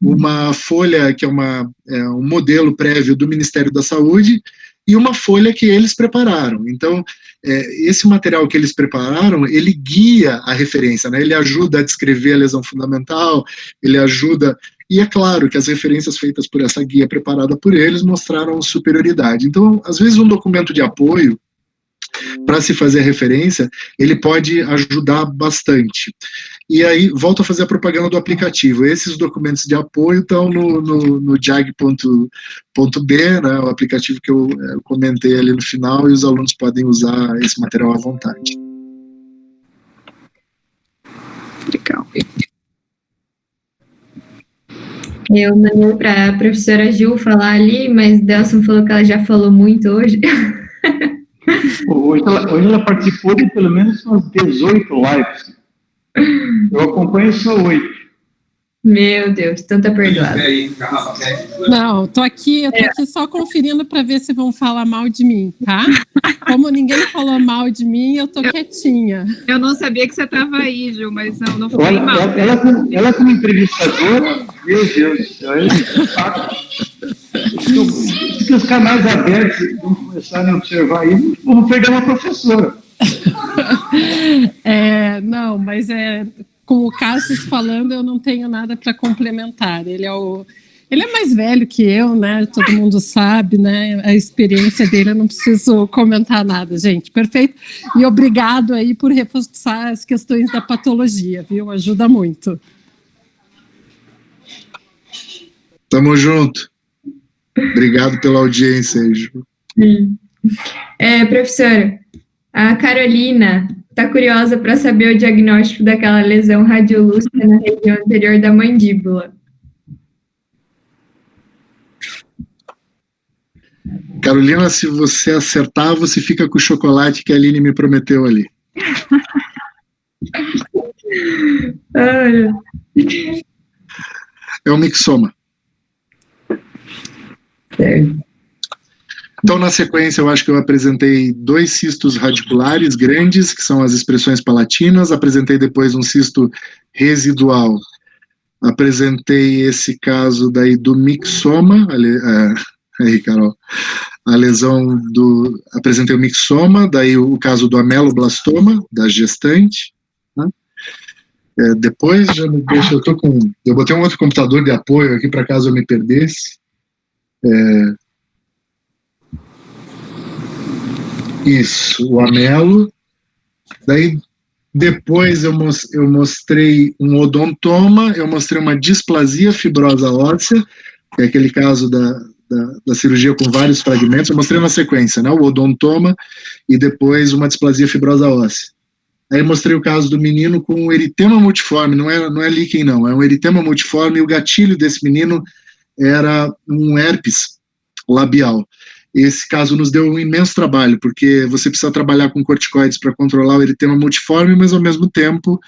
uma folha que é um modelo prévio do Ministério da Saúde, e uma folha que eles prepararam. Então, esse material que eles prepararam, ele guia a referência, né? Ele ajuda a descrever a lesão fundamental, ele ajuda... E é claro que as referências feitas por essa guia preparada por eles mostraram superioridade. Então, às vezes, um documento de apoio, para se fazer a referência, ele pode ajudar bastante. E aí, volto a fazer a propaganda do aplicativo. Esses documentos de apoio estão no JAG.b, né, o aplicativo que eu comentei ali no final, e os alunos podem usar esse material à vontade. Legal. Eu mandei para a professora Gil falar ali, mas Delson falou que ela já falou muito hoje. Hoje ela participou de pelo menos umas 18 lives. Eu acompanho só 8. Meu Deus, tanta perdoada. Não, eu tô aqui só conferindo para ver se vão falar mal de mim, tá? Como ninguém falou mal de mim, eu tô quietinha. Eu não sabia que você estava aí, Gil, mas não foi mal. Ela como entrevistadora, meu Deus do céu, se os canais abertos vão começarem a observar isso, vamos perder uma professora. Não, mas com o Cassius falando, eu não tenho nada para complementar. Ele é mais velho que eu, né? Todo mundo sabe, né? A experiência dele, eu não preciso comentar nada, gente. Perfeito. E obrigado aí por reforçar as questões da patologia, viu? Ajuda muito. Tamo junto. Obrigado pela audiência, Ju. Professora, a Carolina está curiosa para saber o diagnóstico daquela lesão radiolúcida na região anterior da mandíbula. Carolina, se você acertar, você fica com o chocolate que a Aline me prometeu ali. É um mixoma. Certo. Então, na sequência, eu acho que eu apresentei 2 cistos radiculares grandes, que são as expressões palatinas, apresentei depois um cisto residual, apresentei esse caso daí do mixoma, aí, Carol, a lesão apresentei o mixoma, daí o caso do ameloblastoma, da gestante, né? Depois, já me deixa, eu botei um outro computador de apoio aqui, para caso eu me perdesse. Isso, o amelo. Daí, depois eu mostrei um odontoma, eu mostrei uma displasia fibrosa óssea, que é aquele caso da cirurgia com vários fragmentos. Eu mostrei na sequência, né, o odontoma e depois uma displasia fibrosa óssea. Aí mostrei o caso do menino com eritema multiforme, não é líquen não, é um eritema multiforme, e o gatilho desse menino era um herpes labial. Esse caso nos deu um imenso trabalho, porque você precisa trabalhar com corticoides para controlar o eritema multiforme, mas ao mesmo tempo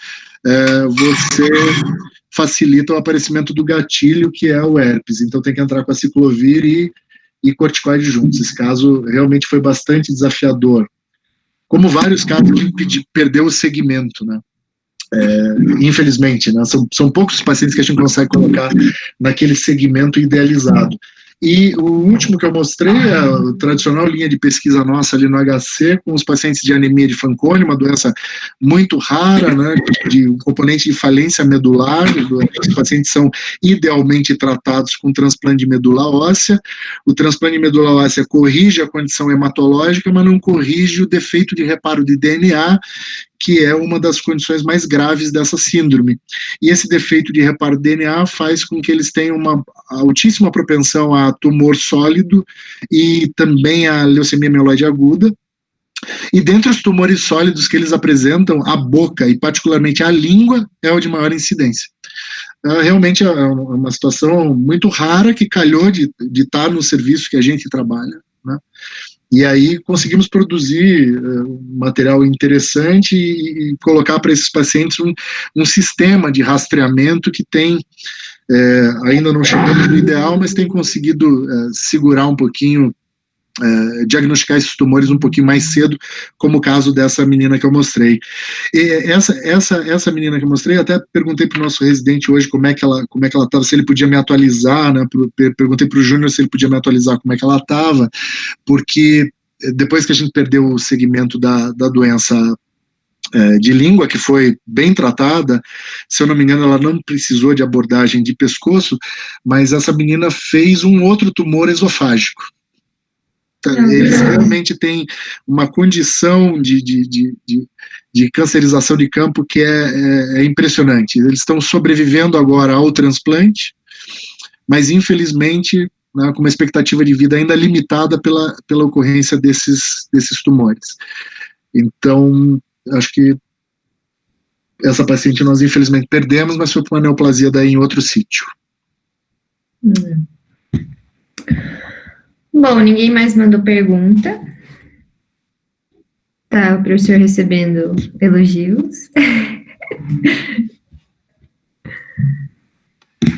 você facilita o aparecimento do gatilho, que é o herpes. Então tem que entrar com a ciclovir e corticoide juntos. Esse caso realmente foi bastante desafiador. Como vários casos de perder o segmento, né? Infelizmente, né? São poucos os pacientes que a gente consegue colocar naquele segmento idealizado. E o último que eu mostrei é a tradicional linha de pesquisa nossa ali no HC, com os pacientes de anemia de Fanconi, uma doença muito rara, né, de um componente de falência medular. Os pacientes são idealmente tratados com transplante de medula óssea. O transplante de medula óssea corrige a condição hematológica, mas não corrige o defeito de reparo de DNA, que é uma das condições mais graves dessa síndrome. E esse defeito de reparo de DNA faz com que eles tenham uma altíssima propensão a tumor sólido e também a leucemia mieloide aguda. E dentre os tumores sólidos que eles apresentam, a boca e particularmente a língua é o de maior incidência. Realmente é uma situação muito rara que calhou de estar no serviço que a gente trabalha, né? E aí conseguimos produzir um material interessante e colocar para esses pacientes um sistema de rastreamento que tem, ainda não chegamos no ideal, mas tem conseguido segurar um pouquinho, diagnosticar esses tumores um pouquinho mais cedo, como o caso dessa menina que eu mostrei. E essa menina que eu mostrei, até perguntei para o nosso residente hoje como é que ela estava, se ele podia me atualizar, né? Perguntei para o Júnior se ele podia me atualizar como é que ela estava, porque depois que a gente perdeu o segmento da doença de língua, que foi bem tratada, se eu não me engano, ela não precisou de abordagem de pescoço, mas essa menina fez um outro tumor esofágico. Eles realmente têm uma condição de cancerização de campo que é impressionante. Eles estão sobrevivendo agora ao transplante, mas infelizmente, né, com uma expectativa de vida ainda limitada pela ocorrência desses tumores. Então, acho que essa paciente nós infelizmente perdemos, mas foi com uma neoplasia daí em outro sítio. Bom, ninguém mais mandou pergunta. Tá, o professor recebendo elogios.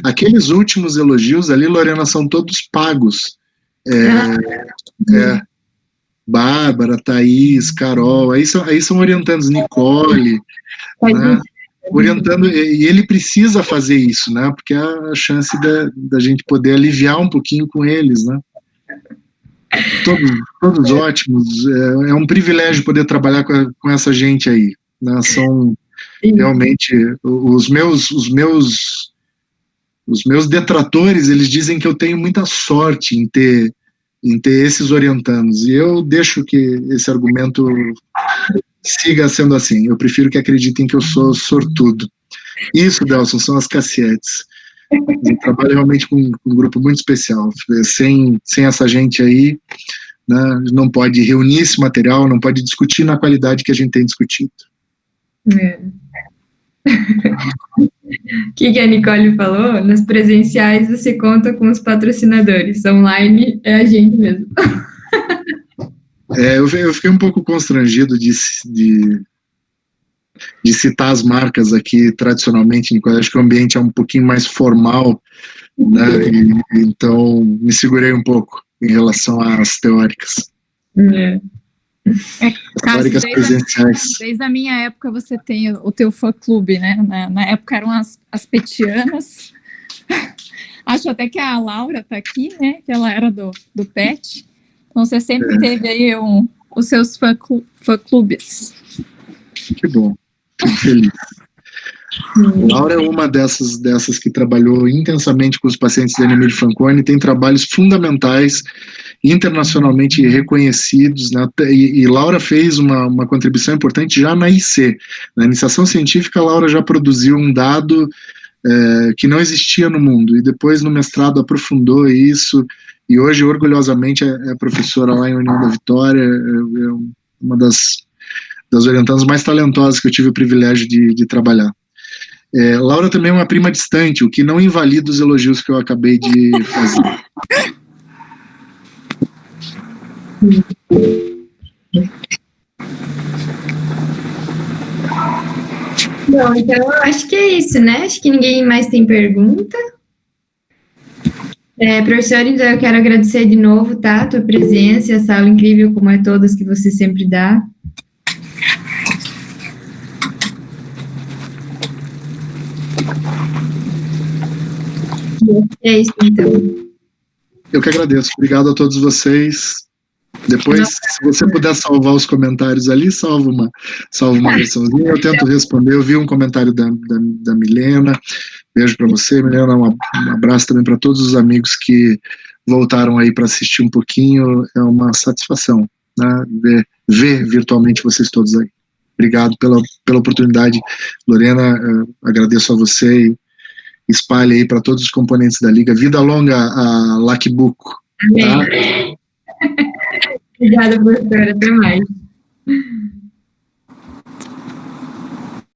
Aqueles últimos elogios ali, Lorena, são todos pagos. Bárbara, Thaís, Carol, aí são orientandos, Nicole, né, orientando, e ele precisa fazer isso, né, porque é a chance da gente poder aliviar um pouquinho com eles, né. Todos ótimos, é um privilégio poder trabalhar com essa gente aí, né, são realmente os meus detratores, eles dizem que eu tenho muita sorte em ter esses orientandos, e eu deixo que esse argumento siga sendo assim. Eu prefiro que acreditem que eu sou sortudo. Isso, Delson, são as Cassietes. Eu trabalho realmente com um grupo muito especial. Sem essa gente aí, né, não pode reunir esse material, não pode discutir na qualidade que a gente tem discutido. O que a Nicole falou? Nas presenciais você conta com os patrocinadores, online é a gente mesmo. Eu fiquei um pouco constrangido de citar as marcas aqui tradicionalmente, Nicole. Acho que o ambiente é um pouquinho mais formal, né? Então me segurei um pouco em relação às teóricas. Cássio, desde a minha época você tem o teu fã-clube, né? Na época eram as petianas. Acho até que a Laura está aqui, né? Que ela era do PET. Então você sempre teve aí os seus fã-clubes. Que bom, fico feliz. Laura é uma dessas que trabalhou intensamente com os pacientes de anemia de Fanconi, tem trabalhos fundamentais, internacionalmente reconhecidos, né? E Laura fez uma contribuição importante já na IC. Na iniciação científica, a Laura já produziu um dado que não existia no mundo, e depois no mestrado aprofundou isso, e hoje, orgulhosamente, é professora lá em União da Vitória, é uma das orientandas mais talentosas que eu tive o privilégio de trabalhar. Laura também é uma prima distante, o que não invalida os elogios que eu acabei de fazer. Bom, então eu acho que é isso, né? Acho que ninguém mais tem pergunta. Professor, então eu quero agradecer de novo, tá? A tua presença, essa aula incrível, como é todas que você sempre dá. É isso, então. Eu que agradeço. Obrigado a todos vocês. Depois, se você puder salvar os comentários ali, salva uma versãozinha. Eu tento responder. Eu vi um comentário da Milena. Beijo para você, Milena. Um abraço também para todos os amigos que voltaram aí para assistir um pouquinho. É uma satisfação, né, ver virtualmente vocês todos aí. Obrigado pela oportunidade, Lorena. Agradeço a você e espalhe aí para todos os componentes da Liga. Vida longa a Lakibuco. Tá? Obrigada, professora. Até mais.